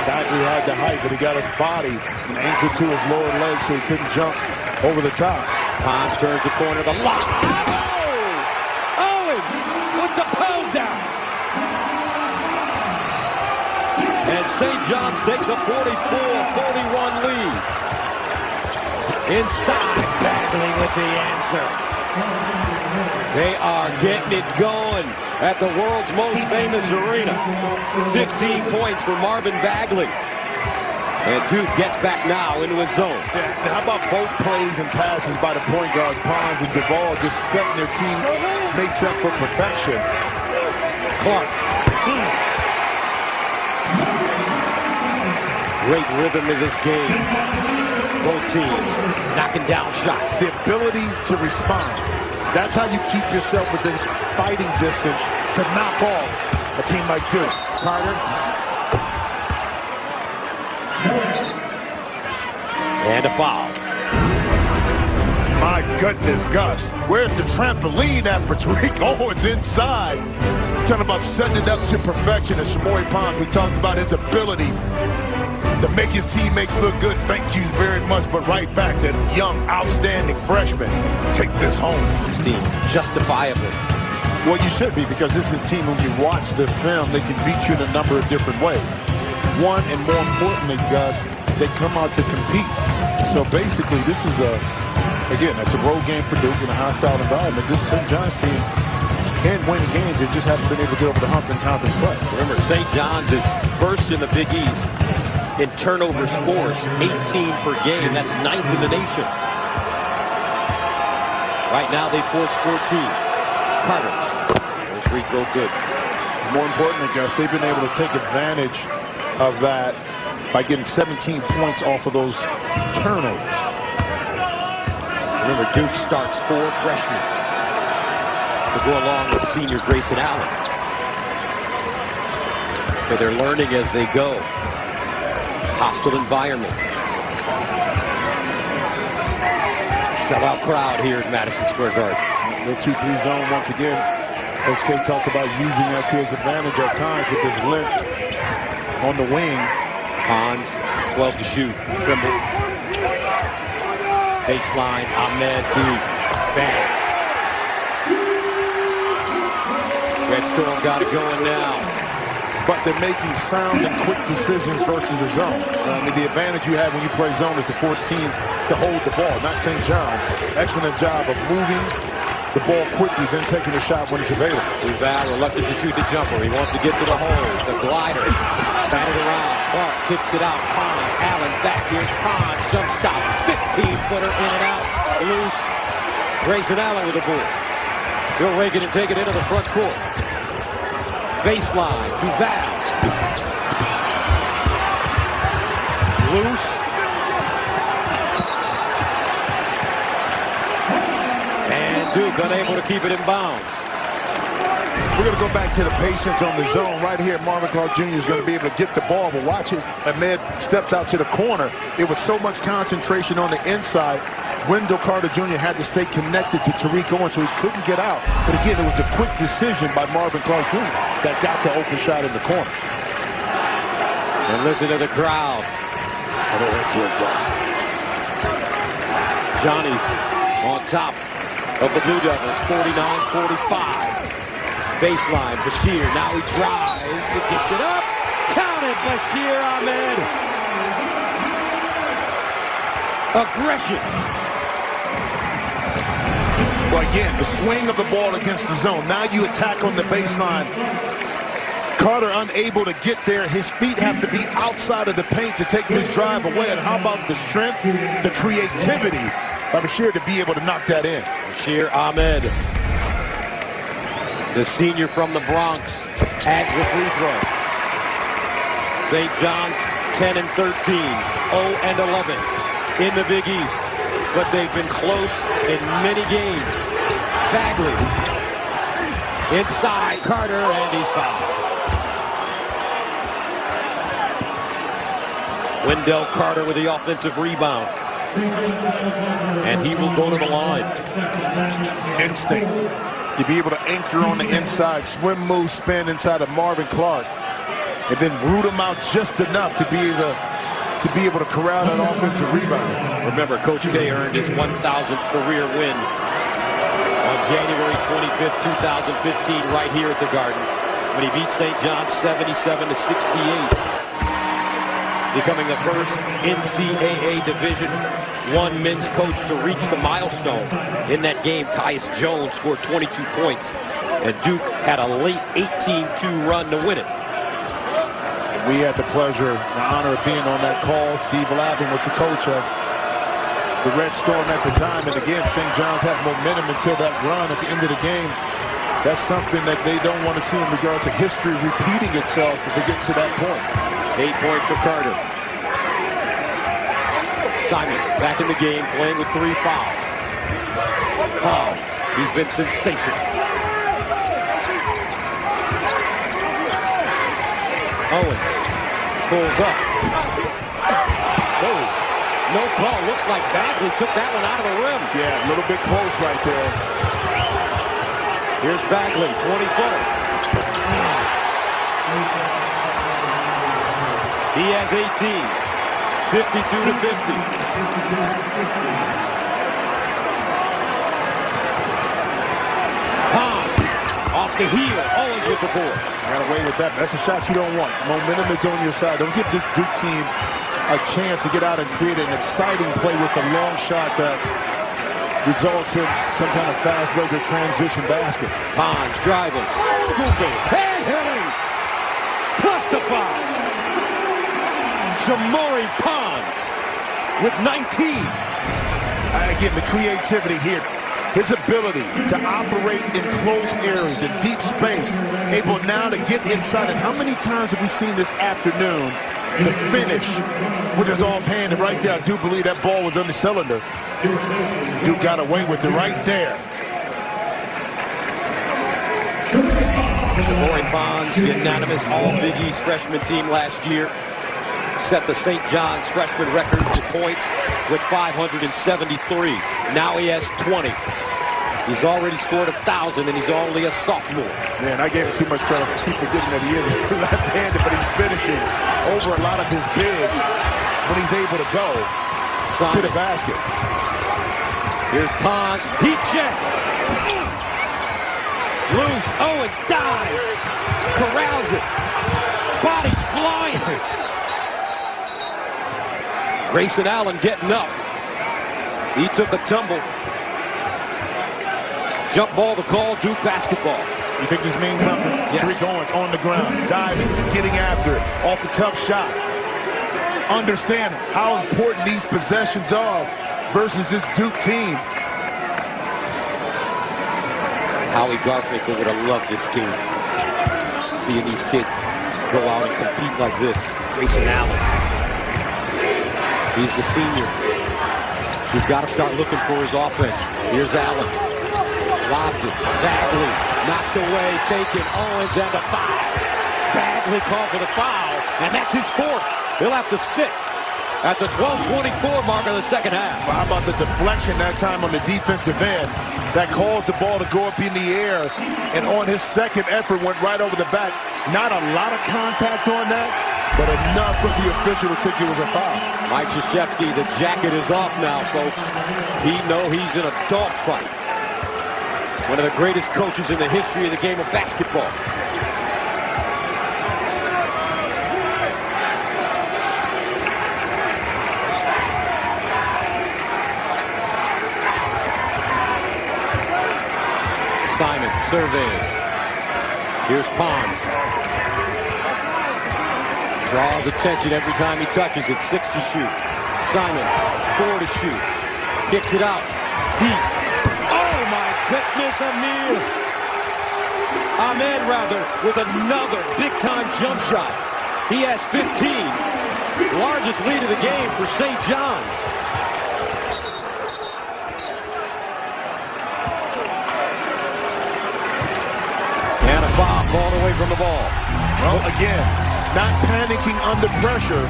Bagley had the height, but he got his body and anchored to his lower leg so he couldn't jump over the top. Pons turns the corner, the lock. Oh! Owens with the pound down. And St. John's takes a 44-41 lead. Inside, Bagley with the answer. They are getting it going at the world's most famous arena. 15 points for Marvin Bagley. And Duke gets back now into his zone. Yeah, how about both plays and passes by the point guards, Pons and Duval, just setting their team mates up for perfection. Clark. Great rhythm in this game. Both teams knocking down shots. The ability to respond. That's how you keep yourself within fighting distance to knock off a team like Duke. Carter. And a foul. My goodness, Gus. Where's the trampoline at for Tariq? Oh, it's inside. Talking about setting it up to perfection. And Shamori Pons, we talked about his ability to make his teammates look good. Thank you very much. But right back, that young, outstanding freshman. Take this home. This team, justifiably. Well, you should be, because this is a team, when you watch the film, they can beat you in a number of different ways. One, and more importantly, Gus, they come out to compete. So basically, this is again, that's a road game for Duke in a hostile environment. This St. John's team can win games. They just haven't been able to get over the hump in conference play. Remember, St. John's is first in the Big East in turnovers forced, 18 per game. That's 9th in the nation. Right now they force 14. Carter. First free throw good. More importantly, Gus, they've been able to take advantage of that by getting 17 points off of those turnovers. Remember, Duke starts 4 freshmen to go along with senior Grayson Allen. So they're learning as they go. Hostile environment. Sellout crowd here at Madison Square Garden. The 2-3 zone once again. Coach K talked about using that to his advantage at times with his length on the wing. Pons, 12 to shoot. Trimble. Baseline, Ahmed, Duke. Bang. Red Storm got it going now. But they're making sound and quick decisions versus the zone. I mean, the advantage you have when you play zone is to force teams to hold the ball, not St. John's. Excellent job of moving the ball quickly, then taking a shot when it's available. Duval reluctant to shoot the jumper. He wants to get to the hole. The glider. Batted around. Clark kicks it out. Pons. Allen back. Here's Pons. Jump stop. 15-footer in and out. Loose. Grayson Allen with the ball. Bill Reagan and take it into the front court. Baseline. Duval. Loose. And Duke unable to keep it in bounds. We're going to go back to the patience on the zone. Right here, Marvin Clark Jr. is going to be able to get the ball, but watch it. Ahmed steps out to the corner. It was so much concentration on the inside. Wendell Carter Jr. had to stay connected to Tariq Owens, so he couldn't get out. But again, it was a quick decision by Marvin Clark Jr. that got the open shot in the corner. And listen to the crowd. Johnny's on top of the Blue Devils, 49-45. Baseline, Bashir, now he drives, he gets it up. Count it, Bashir Ahmed. Aggression. Well, again, the swing of the ball against the zone. Now you attack on the baseline. Carter unable to get there. His feet have to be outside of the paint to take this drive away. And how about the strength, the creativity of Bashir to be able to knock that in? Bashir Ahmed, the senior from the Bronx, adds the free throw. St. John's 10-13, 0-11 in the Big East. But they've been close in many games. Bagley inside Carter, and he's fouled. Wendell Carter with the offensive rebound. And he will go to the line. Instinct. To be able to anchor on the inside, swim, move, spin inside of Marvin Clark, and then root him out just enough to be able to corral that offensive rebound. Remember, Coach K earned his 1,000th career win on January 25th, 2015, right here at the Garden, when he beat St. John's 77-68, becoming the first NCAA Division I men's coach to reach the milestone. In that game, Tyus Jones scored 22 points, and Duke had a late 18-2 run to win it. We had the pleasure, the honor of being on that call. Steve Lavin was the coach of the Red Storm at the time. And again, St. John's had momentum until that run at the end of the game. That's something that they don't want to see in regards to history repeating itself if it gets to that point. 8 points for Carter. Simon back in the game, playing with 3 fouls. Pons, he's been sensational. Owens pulls up. Oh, no call. Looks like Bagley took that one out of the rim. Yeah, a little bit close right there. Here's Bagley, 20-footer. He has 18, 52-50. Pons off the heel, Owens with the board. Got away with that. That's a shot you don't want. Momentum is on your side. Don't give this Duke team a chance to get out and create an exciting play with a long shot that results in some kind of fast breaker transition basket. Pons driving, scooping, hitting, plus the foul. Jamori Pons with 19. Again, the creativity here. His ability to operate in close areas, in deep space, able now to get inside. And how many times have we seen this afternoon the finish with his offhand? And right there, I do believe that ball was on the cylinder. Duke got away with it right there. Javory Bonds, unanimous All-Big East freshman team last year. Set the St. John's freshman record for points with 573. Now he has 20. He's already scored 1,000, and he's only a sophomore. Man, I gave him too much credit. I keep forgetting that he is left-handed, but he's finishing over a lot of his bigs when he's able to go to the basket. Here's Pons. He checked. Loose. Owens dives. Corrals it. Body's flying. Grayson Allen getting up. He took a tumble. Jump ball to call, Duke basketball. You think this means something? Yes. Tariq Owens on the ground, diving, getting after it, off a tough shot. Understand how important these possessions are versus this Duke team. Howie Garfinkel would have loved this game. Seeing these kids go out and compete like this. Grayson Allen. He's the senior. He's got to start looking for his offense. Here's Allen. Lobs it. Bagley knocked away, taken. Owens and a foul. Bagley called for the foul, and that's his fourth. He'll have to sit at the 12:24 mark of the second half. How about the deflection that time on the defensive end that caused the ball to go up in the air, and on his second effort went right over the back. Not a lot of contact on that, but enough for the official to think it was a foul. Mike Krzyzewski, the jacket is off now, folks. He knows he's in a dogfight. One of the greatest coaches in the history of the game of basketball. Simon surveying. Here's Pons. Draws attention every time he touches it. 6 to shoot. Simon, 4 to shoot. Kicks it out. Deep. Oh my goodness, Ahmed with another big-time jump shot. He has 15. Largest lead of the game for St. John's. And a foul called away from the ball. Well, again, not panicking under pressure.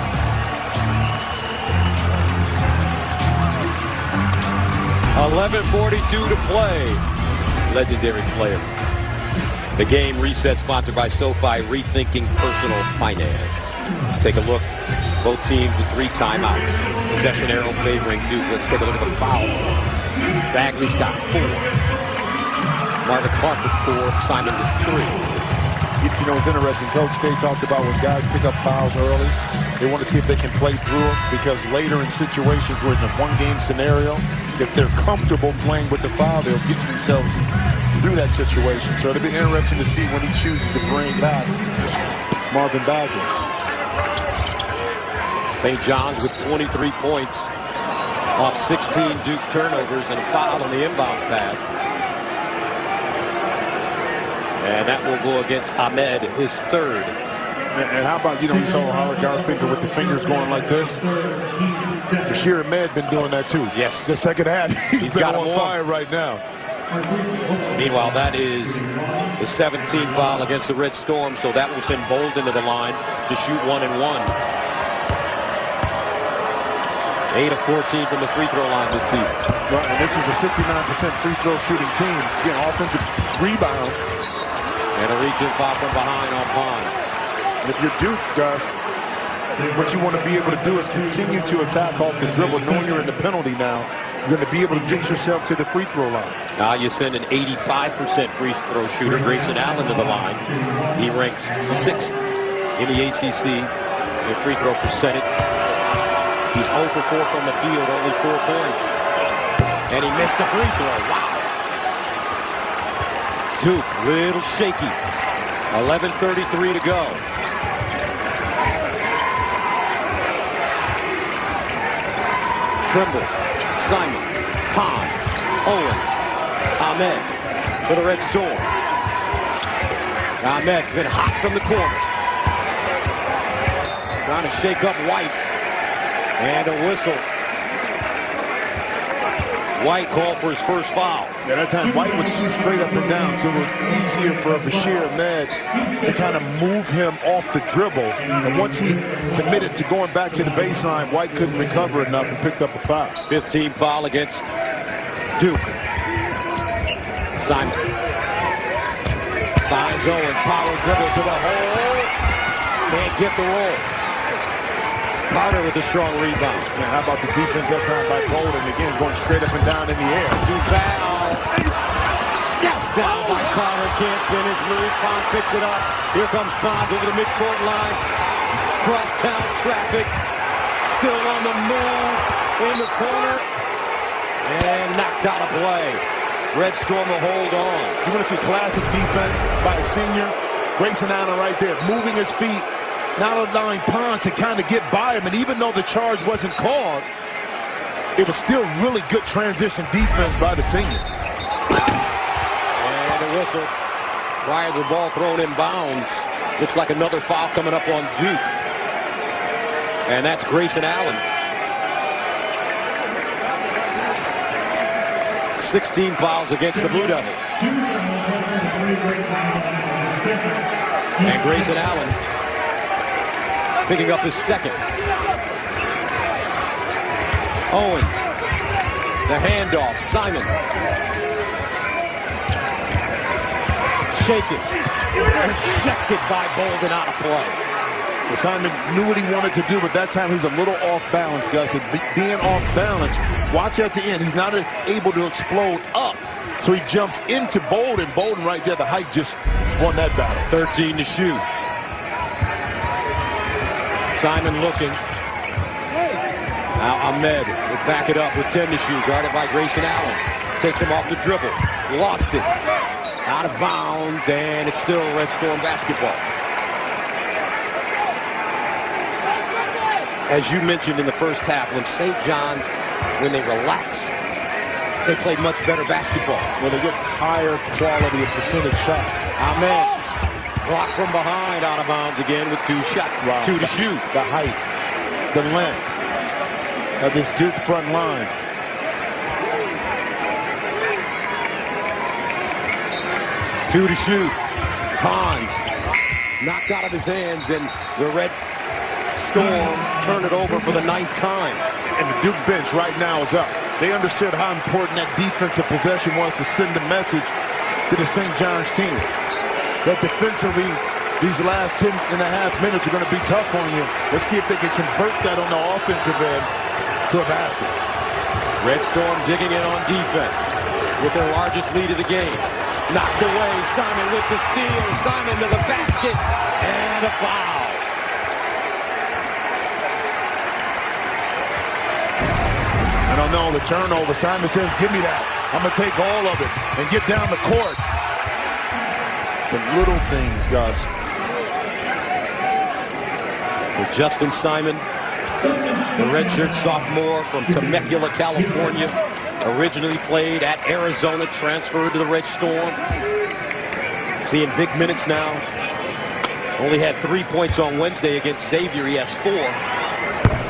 .11:42 to play. Legendary player. The game reset sponsored by SoFi, rethinking personal finance. Let's take a look. Both teams with 3 timeouts. Possession arrow favoring Duke. Let's take a look at the foul. Bagley's got 4. Marvin Clark with 4. Simon with 3. You know, it's interesting. Coach K talked about when guys pick up fouls early, they want to see if they can play through them, because later in situations where in a one-game scenario, if they're comfortable playing with the foul, they'll get themselves through that situation. So it'll be interesting to see when he chooses to bring back Marvin Bagley. St. John's with 23 points off 16 Duke turnovers and a foul on the inbounds pass. And that will go against Ahmed, his 3rd. And how about, you know, you saw Howard Garfinkel with the fingers going like this. Bashir Ahmed been doing that too. Yes. The second half, he's been got on fire right now. Meanwhile, that is the 17th foul against the Red Storm, so that will send Bolden to the line to shoot 1 and 1. 8 of 14 from the free throw line this season. Well, and this is a 69% free throw shooting team. Again, offensive rebound. And a reach-in foul from behind on Pons. And if you're Duke, Gus, what you want to be able to do is continue to attack off the dribble, knowing you're in the penalty now. You're going to be able to get yourself to the free throw line. Now you send an 85% free throw shooter, Grayson Allen, to the line. He ranks 6th in the ACC in free throw percentage. He's 0 for 4 from the field, only 4 points. And he missed the free throw. Wow. Duke, little shaky. 11:33 to go. Trimble, Simon, Pons, Owens, Ahmed for the Red Storm. Ahmed's been hot from the corner. Trying to shake up White. And a whistle. White called for his first foul. Yeah, that time White would shoot straight up and down, so it was easier for Bashir Ahmed to kind of move him off the dribble. And once he committed to going back to the baseline, White couldn't recover enough and picked up a foul. 15 foul against Duke. Simon finds Owen, power dribble to the hole. Can't get the roll. Carter with a strong rebound. Man, how about the defense that time by Golden? Again, going straight up and down in the air. Duval steps down by Carter. Can't finish. Lewis Pons picks it up. Here comes Pons over the midcourt line. Crosstown traffic. Still on the move in the corner. And knocked out of play. Red Storm will hold on. You want to see classic defense by a senior? Grayson Allen right there, moving his feet. Not allowing Pons to kind of get by him, and even though the charge wasn't called, it was still really good transition defense by the senior. And a whistle. Prior to the ball thrown in bounds. Looks like another foul coming up on Duke. And that's Grayson Allen. 16 fouls against the Blue Devils. And Grayson Allen picking up his second. Owens. The handoff. Simon. Shaken. Rejected by Bolden, out of play. Well, Simon knew what he wanted to do, but that time he's a little off balance, Gus. And being off balance, watch at the end. He's not able to explode up. So he jumps into Bolden. Bolden right there, the height just won that battle. 13 to shoot. Simon looking. Now Ahmed will back it up with 10 to shoot. Guarded by Grayson Allen. Takes him off the dribble. Lost it. Out of bounds, and it's still Red Storm basketball. As you mentioned in the first half, when St. John's, when they relax, they played much better basketball. When they get higher quality of percentage shots. Ahmed. Blocked from behind, out of bounds again with two shots. Wow. 2 to shoot. The height, the length of this Duke front line. Two to shoot. Pons knocked out of his hands, and the Red Storm turn it over for the 9th time. And the Duke bench right now is up. They understood how important that defensive possession was to send a message to the St. John's team. That defensively, these last 10 and a half minutes are going to be tough on you. Let's see if they can convert that on the offensive end to a basket. Red Storm digging in on defense with their largest lead of the game. Knocked away. Simon with the steal. Simon to the basket. And a foul. I don't know, the turnover. Simon says, give me that. I'm going to take all of it and get down the court. The little things, Gus. With Justin Simon, the redshirt sophomore from Temecula, California, originally played at Arizona, transferred to the Red Storm. Seeing big minutes now. Only had 3 points on Wednesday against Xavier. He has 4.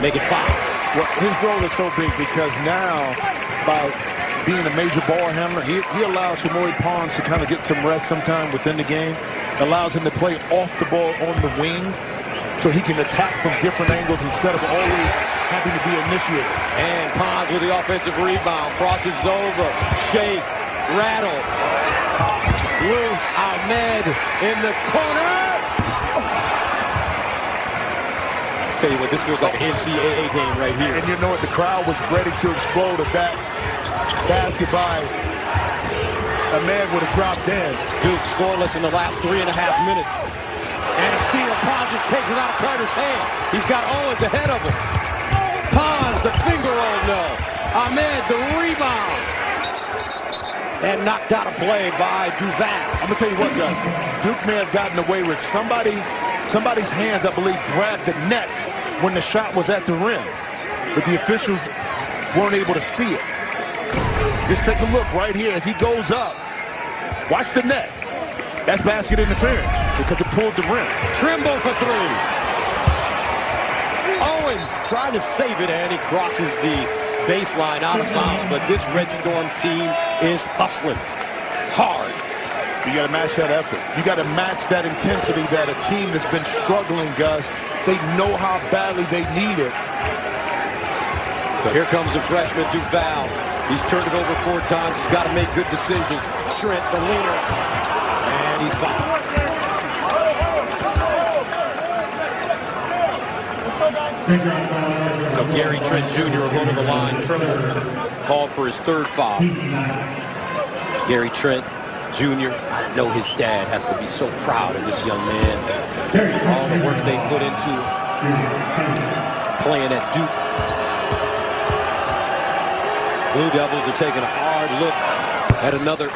Make it 5. Well, his role is so big because now, by being a major ball handler, he allows Shamoy Pons to kind of get some rest sometime within the game. Allows him to play off the ball on the wing so he can attack from different angles instead of always having to be initiated. And Pons with the offensive rebound. Crosses over. Shake. Rattle. Loose. Ahmed in the corner. Tell you what, this feels like an NCAA game right here. And you know what? The crowd was ready to explode if that basket by Ahmed would have dropped in. Duke scoreless in the last 3.5 minutes. And a steal. Pons just takes it out of Carter's hand. He's got Owens ahead of him. Pons, the finger roll, no. Ahmed, the rebound. And knocked out of play by Duval. I'm going to tell you what, Gus. Duke may have gotten away with somebody's hands, I believe, grabbed the net when the shot was at the rim. But the officials weren't able to see it. Just take a look right here as he goes up. Watch the net. That's basket interference because it pulled the rim. Trimble for three. Owens trying to save it, and he crosses the baseline out of bounds. But this Red Storm team is hustling hard. You got to match that effort. You got to match that intensity that a team that's been struggling, Gus. They know how badly they need it. Here comes the freshman Duval. He's turned it over 4 times. He's got to make good decisions. Trent, the leader, and he's fouled. So Gary Trent Jr. will go to the line. Trimble called for his 3rd foul. Gary Trent Jr. I know his dad has to be so proud of this young man. All the work they put into playing at Duke. Blue Devils are taking a hard look at another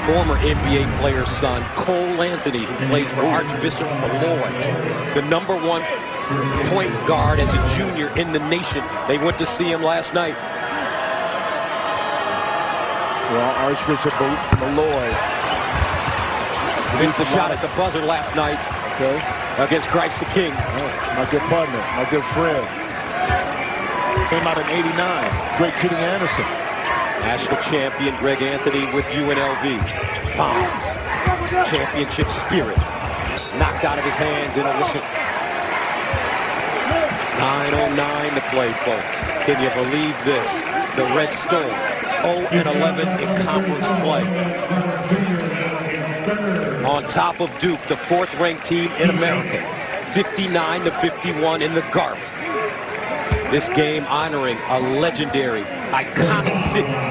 former NBA player's son, Cole Anthony, who plays for Archbishop Malloy, the #1 point guard as a junior in the nation. They went to see him last night. Well, Archbishop Malloy missed a shot at the buzzer last night against Christ the King. My good partner, my good friend. Came out in '89. Great Kitty Anderson. National champion Greg Anthony with UNLV. Bonds. Championship spirit. Knocked out of his hands in a whistle. 9:09 to play, folks. Can you believe this? The Red Storm 0-11 in conference play. On top of Duke, the 4th-ranked team in America. 59-51 in the Garf. This game honoring a legendary, iconic figure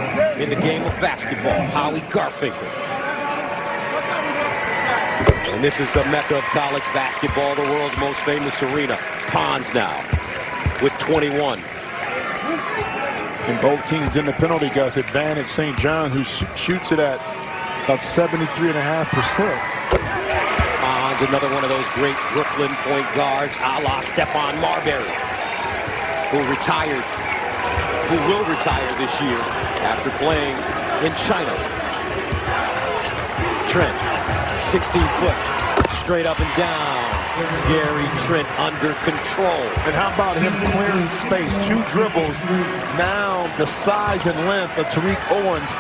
in the game of basketball, Howie Garfinkel. And this is the mecca of college basketball, the world's most famous arena. Pons now with 21. And both teams in the penalty, Gus, advantage St. John, who shoots it at about 73.5%. Pons, another one of those great Brooklyn point guards, a la Stephon Marbury, who will retire this year after playing in China. Trent, 16-foot, straight up and down. Gary Trent under control. And how about him clearing space? 2 dribbles. Now the size and length of Tariq Owens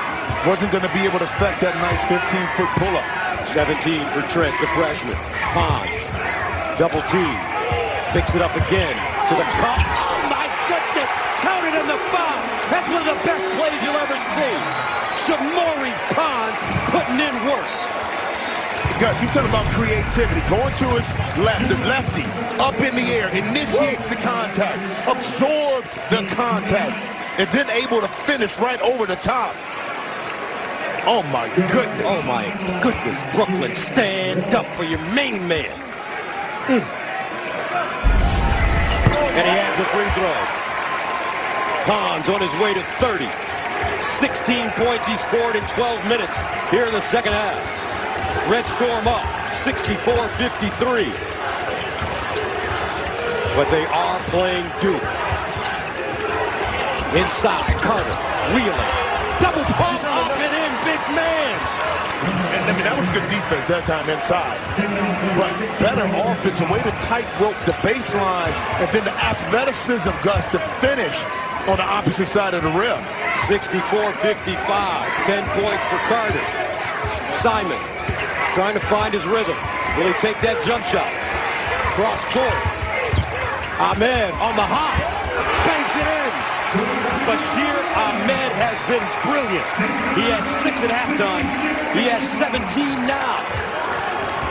wasn't going to be able to affect that nice 15-foot pull-up. 17 for Trent, the freshman. Pons, double team, picks it up again to the cup. Counted in the foul. That's one of the best plays you'll ever see. Shamori Pons putting in work. Gus, you talk about creativity. Going to his left, the lefty, up in the air, initiates the contact, absorbs the contact, and then able to finish right over the top. Oh, my goodness. Oh, my goodness. Brooklyn, stand up for your main man. And he adds a free throw. Pons on his way to 30. 16 points he scored in 12 minutes here in the second half. Red Storm up 64-53. But they are playing Duke. Inside, Carter, wheeling. Double pump up and in, big man. And I mean, that was good defense that time inside. But better offense, a way to tightrope the baseline, and then the athleticism, Gus, to finish on the opposite side of the rim. 64-55, 10 points for Carter. Simon trying to find his rhythm. Will he take that jump shot? Cross court. Ahmed on the hop. Banks it in. Bashir Ahmed has been brilliant. He had 6 at halftime. He has 17 now.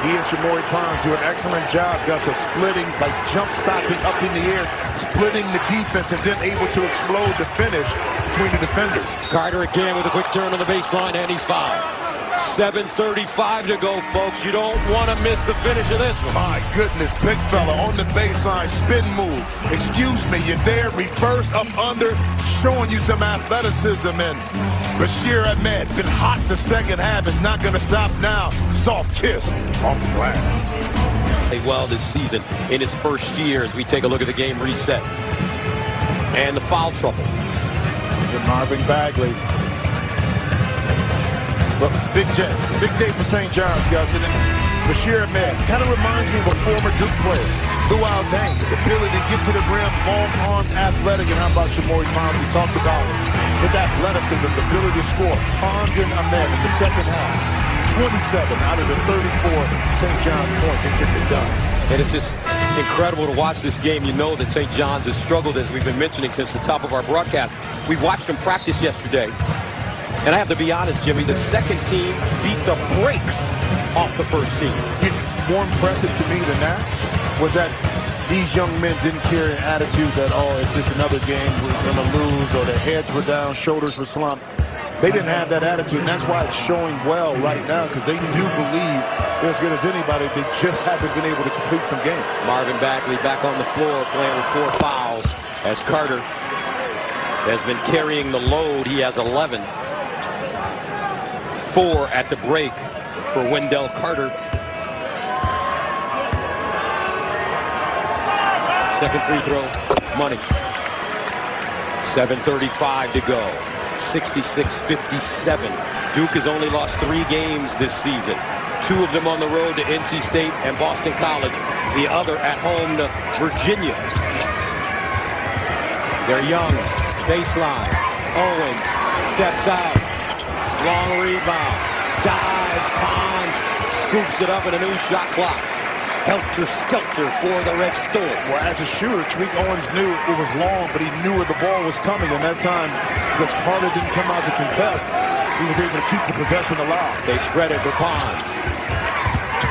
He and Shamori Pons do an excellent job, Gus, of splitting by jump stopping up in the air, splitting the defense, and then able to explode the finish between the defenders. Carter again with a quick turn on the baseline, and he's fouled. 7:35 to go, folks. You don't want to miss the finish of this one. My goodness, big fella on the baseline, spin move. Excuse me, you're there, reverse, up under, showing you some athleticism. And Bashir Ahmed, been hot the second half, is not going to stop now. Soft kiss off the glass. Played well this season in his first year as we take a look at the game reset. And the foul trouble. with Marvin Bagley. But big day for St. John's, guys. And Bashir Ahmed kind of reminds me of a former Duke player, Luau Deng, the ability to get to the rim, long arms, athletic. And how about Shamori Pons? We talked about his athleticism, the ability to score. Pons and Ahmed in the second half, 27 out of the 34 St. John's points to get it done. And it's just incredible to watch this game. You know that St. John's has struggled, as we've been mentioning since the top of our broadcast. We watched them practice yesterday. And I have to be honest, Jimmy, the second team beat the brakes off the first team. More impressive to me than that was that these young men didn't carry an attitude that, oh, it's just another game, we're going to lose, or their heads were down, shoulders were slumped. They didn't have that attitude, and that's why it's showing well right now, because they do believe they're as good as anybody. They just haven't been able to complete some games. Marvin Bagley back on the floor playing with 4 fouls as Carter has been carrying the load. He has 11. 4 at the break for Wendell Carter. Second free throw, money. 7:35 to go. 66-57. Duke has only lost 3 games this season. 2 of them on the road to NC State and Boston College. The other at home to Virginia. They're young. Baseline. Owens steps out. Long rebound. Dives. Pons scoops it up in a new shot clock. Helter-skelter for the Red Storm. Well, as a shooter, Tariq Owens knew it was long, but he knew where the ball was coming. And that time, because Carter didn't come out to contest, he was able to keep the possession alive. They spread it for Pons.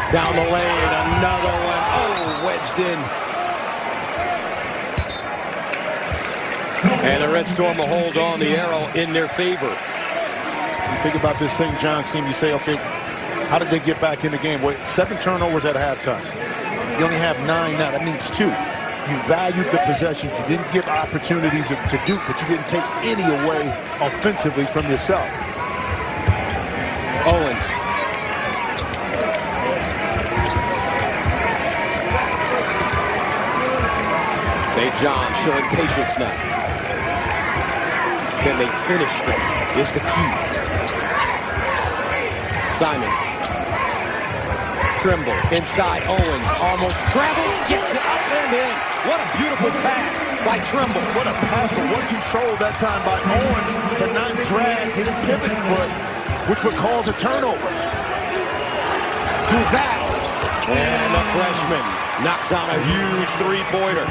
Down the lane, another one. Oh, wedged in. And the Red Storm will hold on, the arrow in their favor. You think about this St. John's team, you say, okay, how did they get back in the game? Well, 7 turnovers at halftime. You only have 9 now. That means 2. You valued the possessions. You didn't give opportunities to Duke, but you didn't take any away offensively from yourself. Owens. St. John showing patience now. Can they finish them? Is the key. Simon. Trimble inside. Owens almost traveled, gets it up and in. What a beautiful pass by Trimble. What a pass, but what control that time by Owens to not drag his pivot foot, which would cause a turnover. Duval. And the freshman knocks on a huge three-pointer.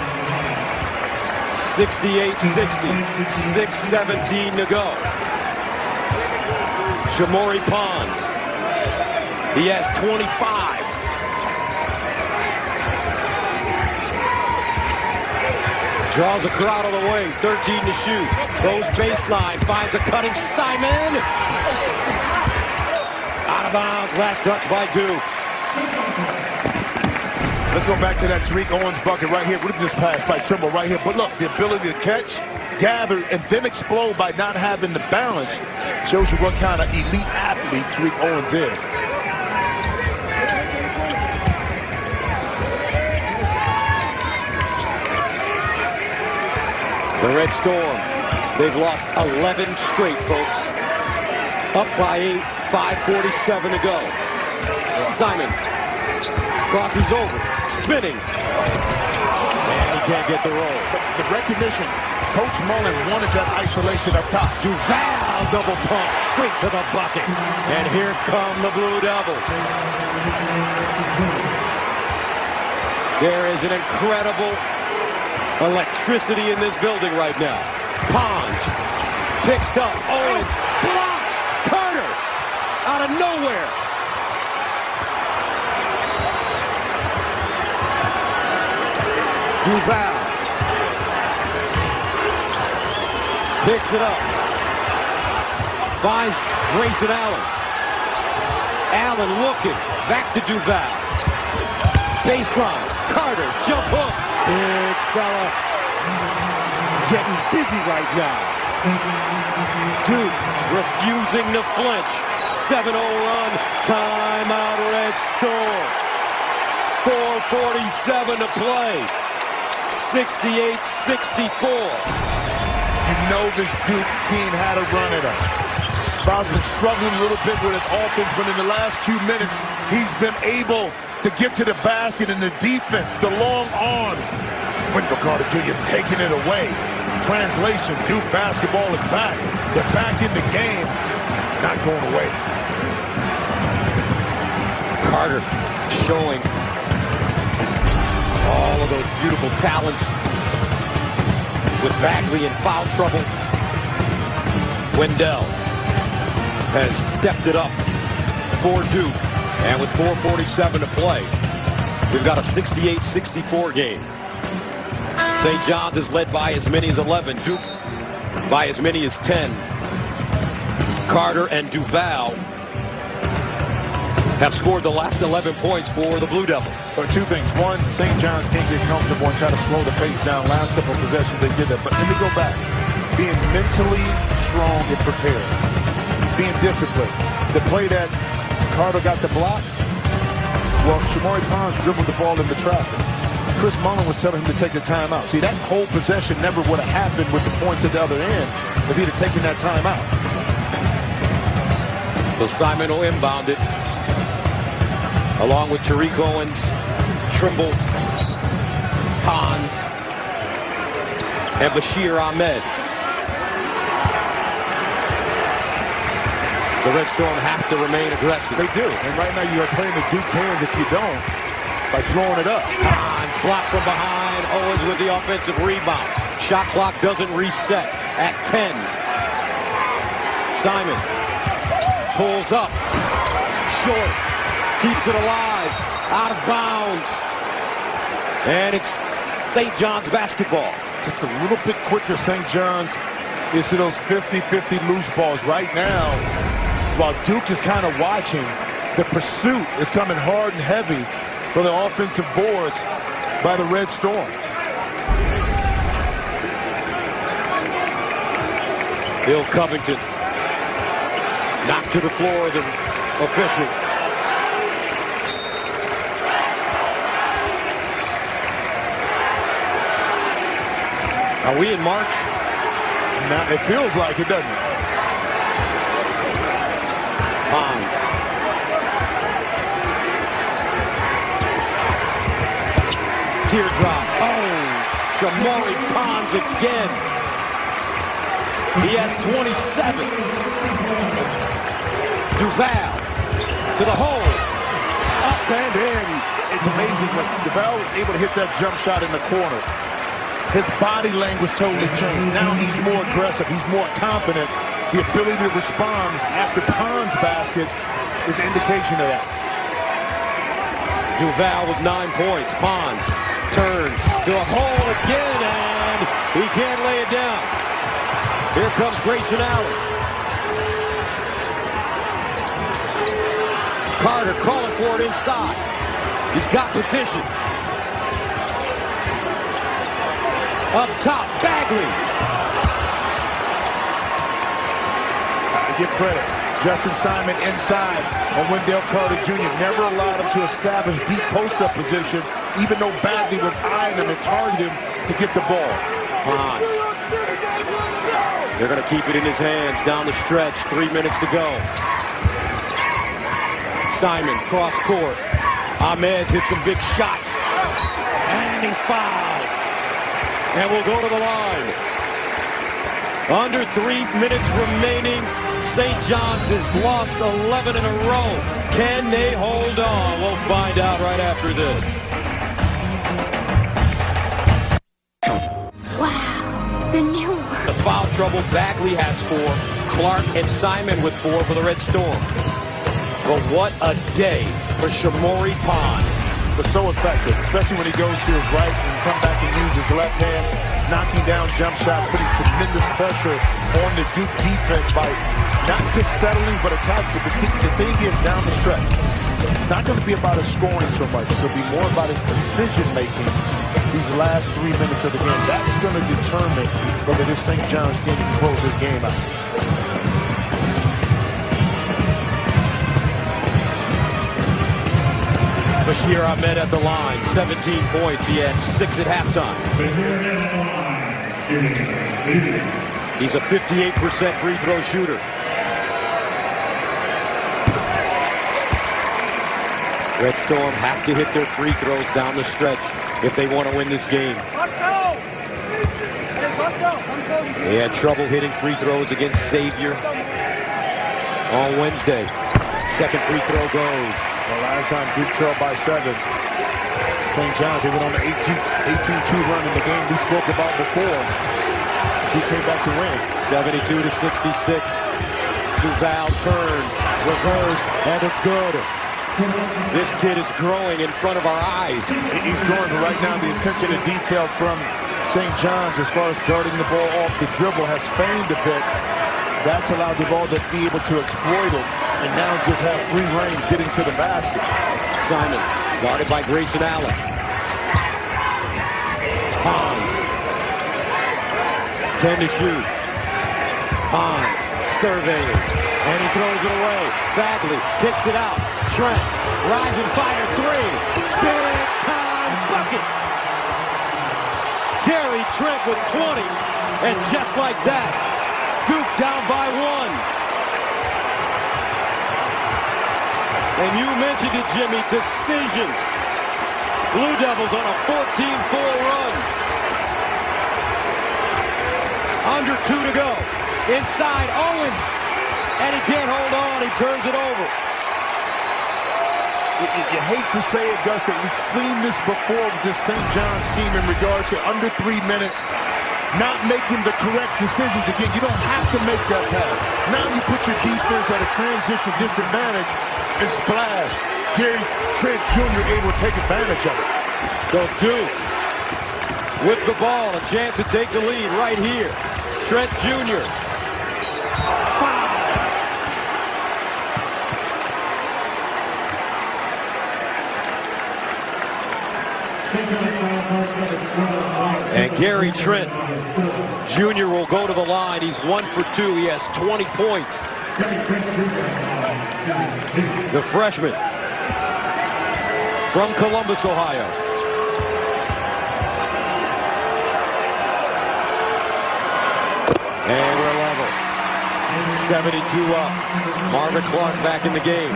68-60. 6:17 to go. Shamori Pons. He has 25. Draws a crowd on the wing. 13 to shoot. Goes baseline. Finds a cutting Simon. Out of bounds. Last touch by Duke. Let's go back to that Tariq Owens bucket right here. Look at this pass by Trimble right here. But look, the ability to catch, gather, and then explode by not having the balance shows you what kind of elite athlete Tariq Owens is. The Red Storm, they've lost 11 straight, folks. Up by 8, 5:47 to go. Simon crosses over, spinning. And he can't get the roll. The recognition, Coach Mullen wanted that isolation up top. Duval double pump straight to the bucket. And here come the Blue Devils. There is an incredible electricity in this building right now. Pons picked up. Owens blocked. Carter out of nowhere. Duval picks it up. Finds Grayson Allen. Allen looking back to Duval. Baseline. Carter jump hook. Big fella getting busy right now. Duke refusing to flinch. 7-0 run. Timeout Red Storm. 4:47 to play. 68-64. You know this Duke team had a run at him. Bob's been struggling a little bit with his offense, but in the last few minutes, he's been able to get to the basket, and the defense, the long arms. Wendell Carter Jr. taking it away. Translation, Duke basketball is back. They're back in the game, not going away. Carter showing all of those beautiful talents with Bagley in foul trouble. Wendell has stepped it up for Duke, and with 4:47 to play, we've got a 68-64 game. St. John's is led by as many as 11, Duke by as many as 10. Carter and Duval have scored the last 11 points for the Blue Devils. But two things. One, St. John's can't get comfortable and try to slow the pace down. Last couple of possessions, they did that. But let me go back. Being mentally strong and prepared. Being disciplined. The play that Carter got the block, well, Shamari Pons dribbled the ball into traffic. Chris Mullin was telling him to take the timeout. See, that whole possession never would have happened with the points at the other end if he'd have taken that timeout. So Simon will inbound it, along with Tariq Owens, Trimble, Pons, and Bashir Ahmed. The Red Storm have to remain aggressive. They do, and right now you are playing the Duke's hands if you don't, by slowing it up. Pons blocked from behind, Owens with the offensive rebound. Shot clock doesn't reset at 10. Simon pulls up, short, keeps it alive, out of bounds. And it's St. John's basketball. Just a little bit quicker, St. John's is to those 50-50 loose balls right now. While Duke is kind of watching, the pursuit is coming hard and heavy for the offensive boards by the Red Storm. Bill Covington knocked to the floor, the official. Are we in March? Now, it feels like it, doesn't it? Pons. Teardrop. Oh, Shamari Pons again. He has 27. Duval to the hole. Up and in. It's amazing when Duval was able to hit that jump shot in the corner. His body language totally changed. Now he's more aggressive. He's more confident. The ability to respond after Pons' basket is an indication of that. Duval with 9 points. Pons turns to a hole again, and he can't lay it down. Here comes Grayson Allen. Carter calling for it inside. He's got position. Up top, Bagley. Give credit. Justin Simon inside and Wendell Carter Jr. never allowed him to establish deep post-up position, even though Bagley was eyeing him and targeting him to get the ball. Pons. They're going to keep it in his hands down the stretch. 3 minutes to go. Simon, cross court. Ahmed's hit some big shots. And he's fouled. And we'll go to the line. Under 3 minutes remaining. St. John's has lost 11 in a row. Can they hold on? We'll find out right after this. Wow, the new world. The foul trouble, Bagley has 4. Clark and Simon with 4 for the Red Storm. But what a day for Shamari Pons. But so effective, especially when he goes to his right and come back and use his left hand, knocking down jump shots, putting tremendous pressure on the Duke defense by not just settling, but attacking. But the thing is, down the stretch, it's not going to be about his scoring so much. It's going to be more about his decision-making these last 3 minutes of the game. That's going to determine whether this St. John's team can close this game out. Bashir Ahmed at the line, 17 points. He had 6 at halftime. He's a 58% free throw shooter. Red Storm have to hit their free throws down the stretch if they want to win this game. They had trouble hitting free throws against Xavier on Wednesday. Second free throw goes. Well, last time Duke trailed by 7. St. John's, they went on the 18-2 run in the game we spoke about before. He came back to win. 72-66. Duval turns, reverse, and it's good. This kid is growing in front of our eyes. He's growing, but right now the attention to detail from St. John's as far as guarding the ball off the dribble has feigned a bit. That's allowed Duval to be able to exploit it and now just have free reign getting to the basket. Simon, guarded by Grayson Allen. Hans. 10 to shoot. Hans surveying, and he throws it away. Bagley kicks it out. Trent, rising fire three. Big time bucket. Gary Trent with 20, and just like that, Duke down by 1. And you mentioned it, Jimmy, decisions. Blue Devils on a 14-4 run. Under 2 to go. Inside Owens. And he can't hold on. He turns it over. You hate to say it, Gus, that we've seen this before with this St. John's team in regards to under 3 minutes, not making the correct decisions. Again, you don't have to make that pass. Now you put your defense at a transition disadvantage and splash. Gary Trent Jr. able to take advantage of it. So Duke with the ball, a chance to take the lead right here. Trent Jr. Foul. And Gary Trent Jr. will go to the line. He's 1 for 2. He has 20 points. The freshman from Columbus, Ohio. And we're level. 72 up. Marvin Clark back in the game.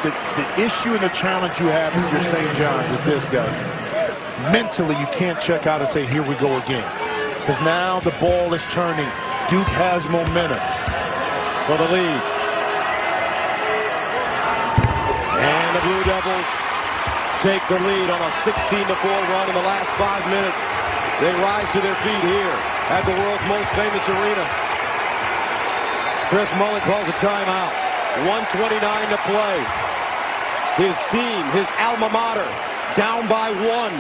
The issue and the challenge you have with your St. John's is this, guys. Mentally, you can't check out and say, here we go again. Because now the ball is turning. Duke has momentum for the lead. And the Blue Devils take the lead on a 16-4 run in the last 5 minutes. They rise to their feet here at the world's most famous arena. Chris Mullen calls a timeout. 1:29 to play. His team, his alma mater, down by 1.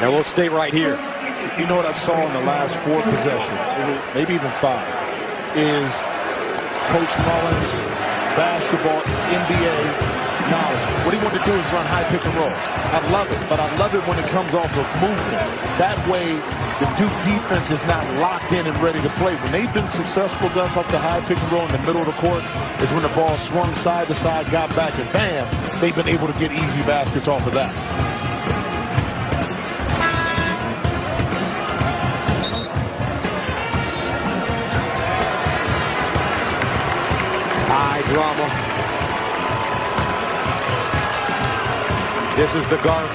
And we'll stay right here. You know what I saw in the last 4 possessions, maybe even 5, is Coach Mullen's basketball NBA knowledge. What he wanted to do is run high pick and roll. I love it, but I love it when it comes off of movement. That way, the Duke defense is not locked in and ready to play. When they've been successful, Gus, off the high pick and roll in the middle of the court, is when the ball swung side to side, got back, and bam, they've been able to get easy baskets off of that. High drama. This is the Garf.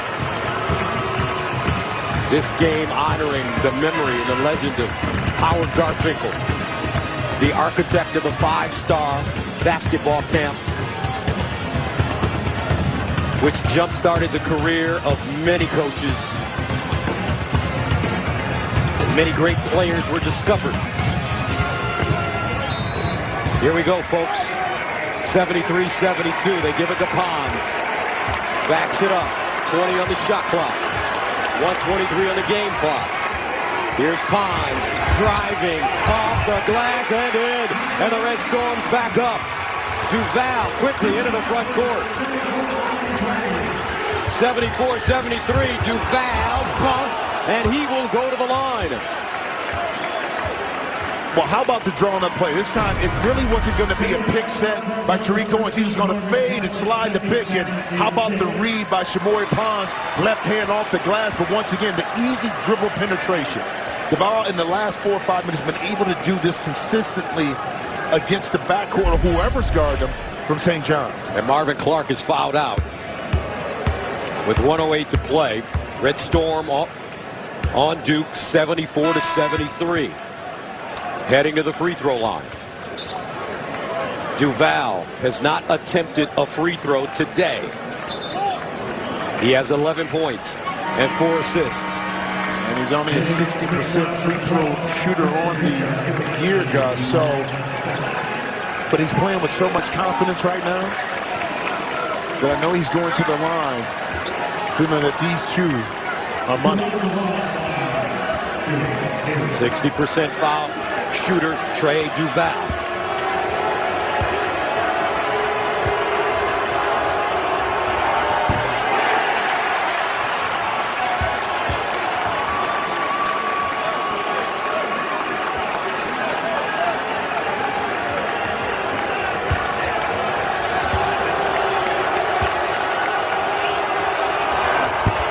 This game honoring the memory and the legend of Howard Garfinkel, the architect of the 5-star basketball camp, which jump-started the career of many coaches. Many great players were discovered. Here we go, folks. 73-72. They give it to Pons. Backs it up. 20 on the shot clock. 1:23 on the game clock. Here's Pons driving off the glass and in. And the Red Storm's back up. Duval quickly into the front court. 74-73. Duval bumped, and he will go to the line. Well, how about the drawn-up play? This time, it really wasn't going to be a pick set by Tariq Owens. He was going to fade and slide the pick. And how about the read by Shamorie Ponds? Left hand off the glass, but once again, the easy dribble penetration. The ball in the last 4 or 5 minutes has been able to do this consistently against the backcourt or whoever's guarding him from St. John's. And Marvin Clark is fouled out with 1:08 to play. Red Storm on Duke, 74-73. Heading to the free throw line. Duval has not attempted a free throw today. He has 11 points and 4 assists. And he's only a 60% free throw shooter on the year, Gus. But he's playing with so much confidence right now that I know he's going to the line, feeling that these two are money. 60% foul shooter Trey Duval.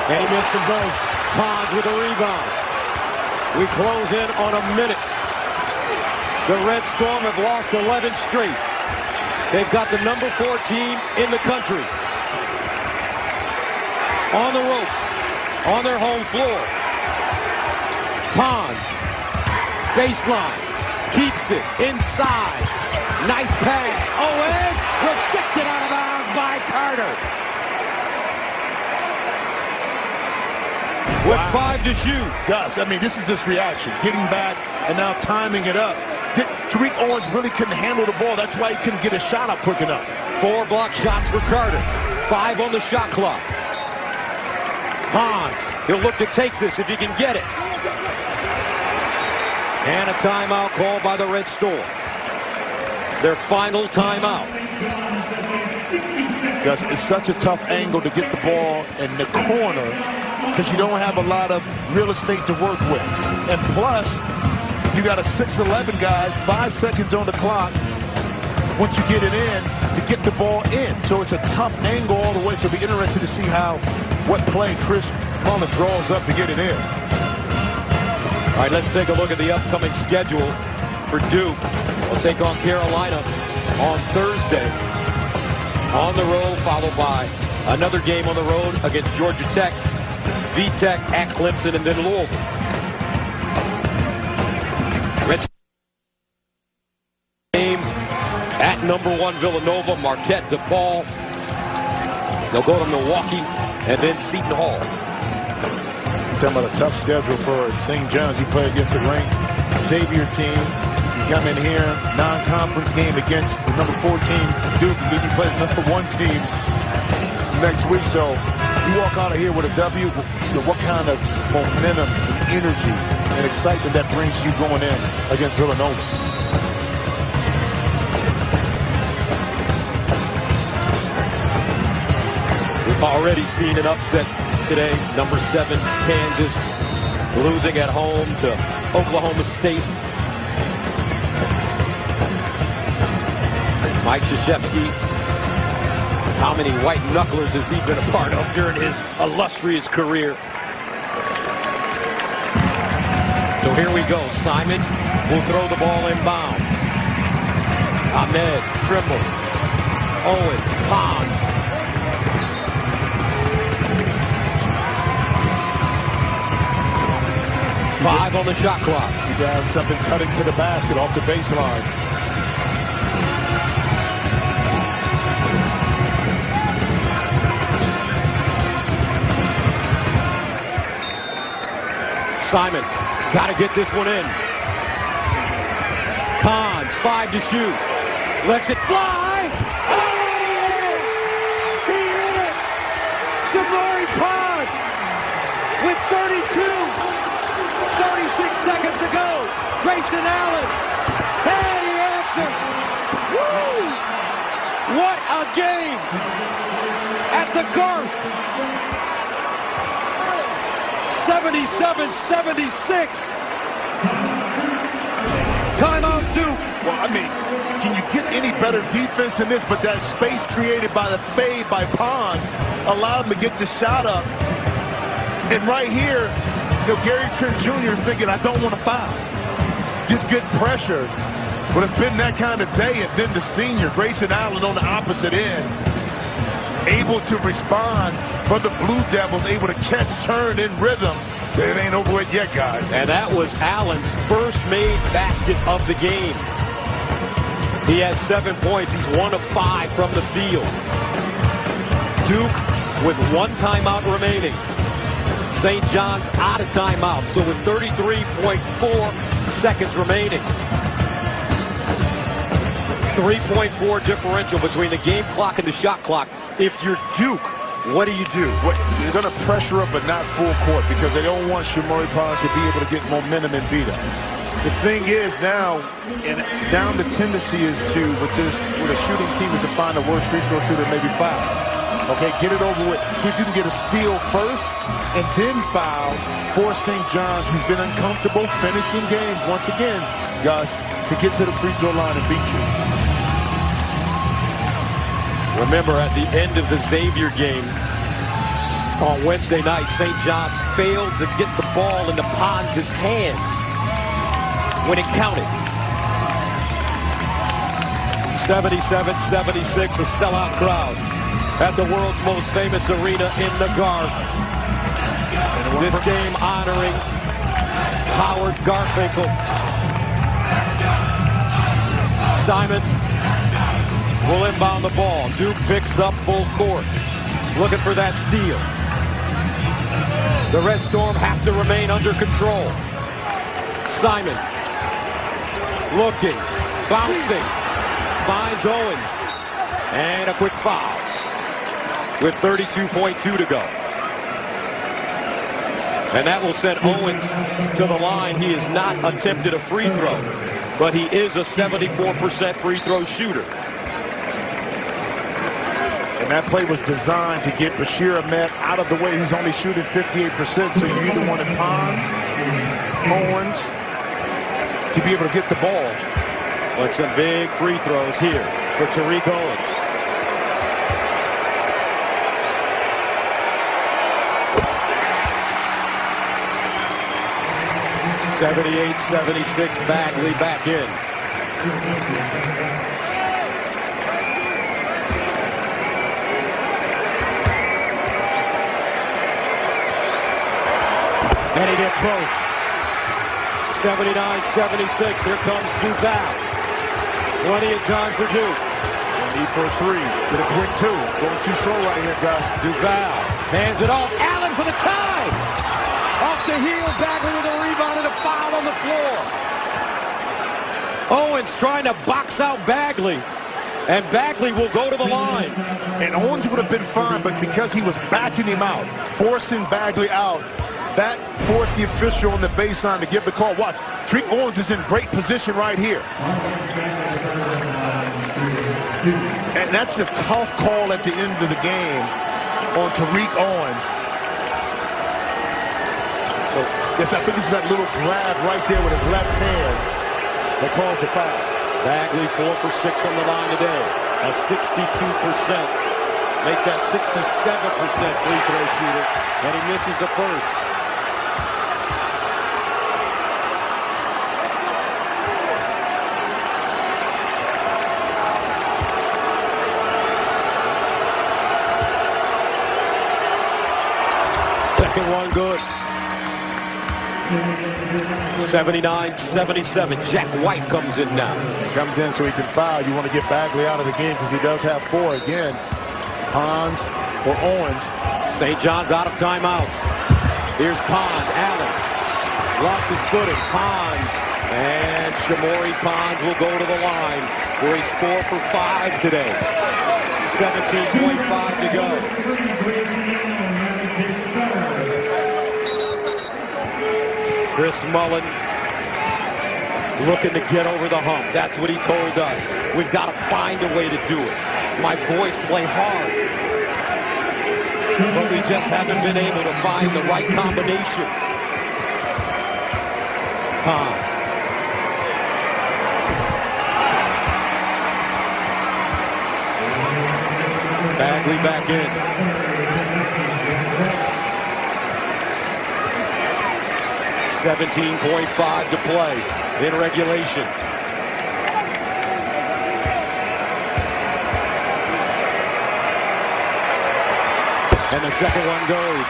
And he missed them both. Ponds with a rebound. We close in on a minute. The Red Storm have lost 11 straight. They've got the number 4 team in the country on the ropes, on their home floor. Ponds, baseline, keeps it inside. Nice pass. Owens rejected out of bounds by Carter. With 5 to shoot. Gus, I mean, this is just reaction. Getting back and now timing it up. Tariq Owens really couldn't handle the ball. That's why he couldn't get a shot up quick enough. 4 block shots for Carter. 5 on the shot clock. Ponds, he'll look to take this if he can get it. And a timeout called by the Red Storm. Their final timeout. Gus, it's such a tough angle to get the ball in the corner because you don't have a lot of real estate to work with. And plus, you got a 6'11 guy, 5 seconds on the clock once you get it in to get the ball in. So it's a tough angle all the way. So it'll be interesting to see what play Chris Mullin draws up to get it in. All right, let's take a look at the upcoming schedule for Duke. We'll take on Carolina on Thursday on the road, followed by another game on the road against Georgia Tech, V-Tech at Clemson, and then Louisville. Red games at number 1 Villanova, Marquette, DePaul. They'll go to Milwaukee and then Seton Hall. You're talking about a tough schedule for St. John's. You play against a ranked Xavier team. You come in here, non-conference game against the number 4 team, Duke, and then you play the number 1 team next week. So you walk out of here with a W. What kind of momentum and energy and excitement that brings you going in against Villanova? We've already seen an upset today. Number 7, Kansas, losing at home to Oklahoma State. Mike Krzyzewski, how many white knucklers has he been a part of during his illustrious career? So here we go. Simon will throw the ball inbounds. Ahmed, Trimble, Owens, Ponds. Five on the shot clock. You got something cutting to the basket off the baseline. Simon got to get this one in. Ponds, 5 to shoot. Lets it fly. Oh, he hit it. Shamorie Ponds with 36 seconds to go. Grayson Allen. And he answers. Woo! What a game at the Garth. 77-76. Time I mean, can you get any better defense than this? But that space created by the fade by Pons allowed him to get the shot up. And right here, Gary Trent Jr. is thinking, I don't want to foul. Just good pressure. But it's been that kind of day. And then the senior, Grayson Allen, on the opposite end, able to respond for the Blue Devils, able to catch, turn in rhythm. It ain't over with yet, guys. And that was Allen's first made basket of the game. He has 7 points. He's 1 of 5 from the field. Duke with 1 timeout remaining. St. John's out of timeout. So with 33.4 seconds remaining. 3.4 differential between the game clock and the shot clock. If you're Duke, what do you do? You're going to pressure up, but not full court, because they don't want Shamori Pons to be able to get momentum and beat him. The thing is now, and down the tendency is to, with a shooting team, is to find the worst free throw shooter, maybe foul. Okay, get it over with. See if you can get a steal first, and then foul for St. John's, who's been uncomfortable finishing games once again, guys, to get to the free throw line and beat you. Remember, at the end of the Xavier game on Wednesday night, St. John's failed to get the ball into Pons' hands when it counted. 77-76, a sellout crowd at the world's most famous arena in the Garth. This game honoring Howard Garfinkel. Simon will inbound the ball. Duke picks up full court. Looking for that steal. The Red Storm have to remain under control. Simon looking, bouncing, finds Owens. And a quick foul with 32.2 to go. And that will send Owens to the line. He has not attempted a free throw, but he is a 74% free throw shooter. And that play was designed to get Bashir Ahmed out of the way. He's only shooting 58%, so you either wanted Pons, Owens, to be able to get the ball. But some big free throws here for Tariq Owens. (78-76), Bagley back in. And he gets both. 79-76. Here comes Duval. Plenty of time for Duke. Need for a three. Get a quick two. Going too slow right here, Gus. Duval hands it off. Allen for the tie. Off the heel. Bagley with a rebound and a foul on the floor. Owens trying to box out Bagley. And Bagley will go to the line. And Owens would have been fine, but because he was backing him out, forcing Bagley out, that forced the official on the baseline to give the call. Watch, Tariq Owens is in great position right here. And that's a tough call at the end of the game on Tariq Owens. So, yes, I think this is that little grab right there with his left hand that caused the foul. Bagley 4 for 6 from the line today. A 62%. Make that 67% free throw shooter. And he misses the first. Second one good. 79-77. Jack White comes in now. Comes in so he can foul. You want to get Bagley out of the game because he does have 4 again. Pons or Owens. St. John's out of timeouts. Here's Pons. Allen lost his footing. Pons. And Shamori Pons will go to the line where he's 4 for 5 today. 17.5 to go. Chris Mullen looking to get over the hump. That's what he told us. We've got to find a way to do it. My boys play hard, but we just haven't been able to find the right combination. Pons. quickly back in. $17.5 to play in regulation. And the second one goes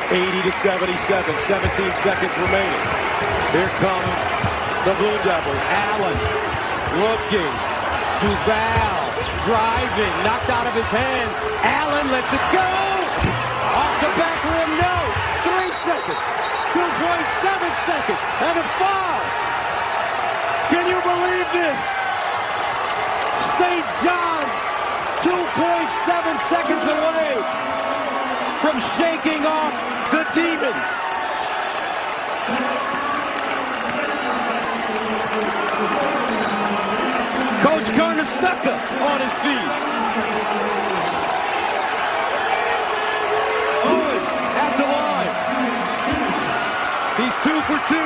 80-77, 17 seconds remaining. Here come the Blue Devils. Allen looking. Duval driving, knocked out of his hand. Allen lets it go. Off the back rim, no. 3 seconds. 2.7 seconds. And a foul. Can you believe this? St. John's 2.7 seconds away from shaking off the demons. Coach Garnaseka on his feet. Owens at the line. He's 2 for 2.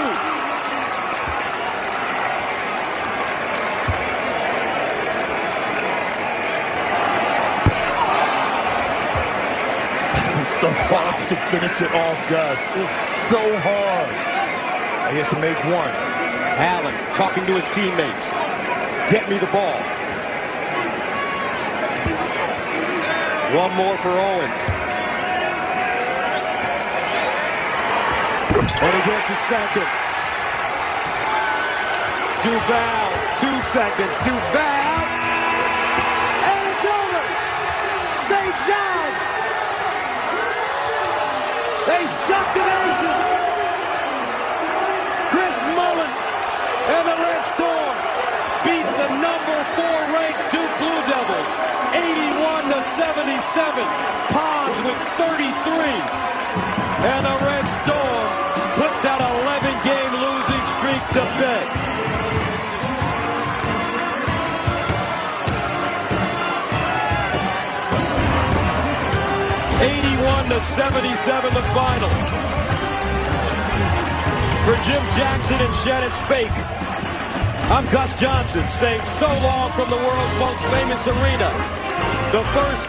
So hard to finish it off, guys. So hard. He has to make one. Allen talking to his teammates. Get me the ball. One more for Owens. And he gets a second. Duval, 2 seconds. Duval. And it's over. St. John's. They shook the nation. Chris Mullen and the Red Storm beat the number 4 ranked Duke Blue Devils 81-77. Pons with 33. And the Red Storm put that 11-game losing streak to bed. $81-77 the final. For Jim Jackson and Shannon Spake, I'm Gus Johnson saying so long from the world's most famous arena. The first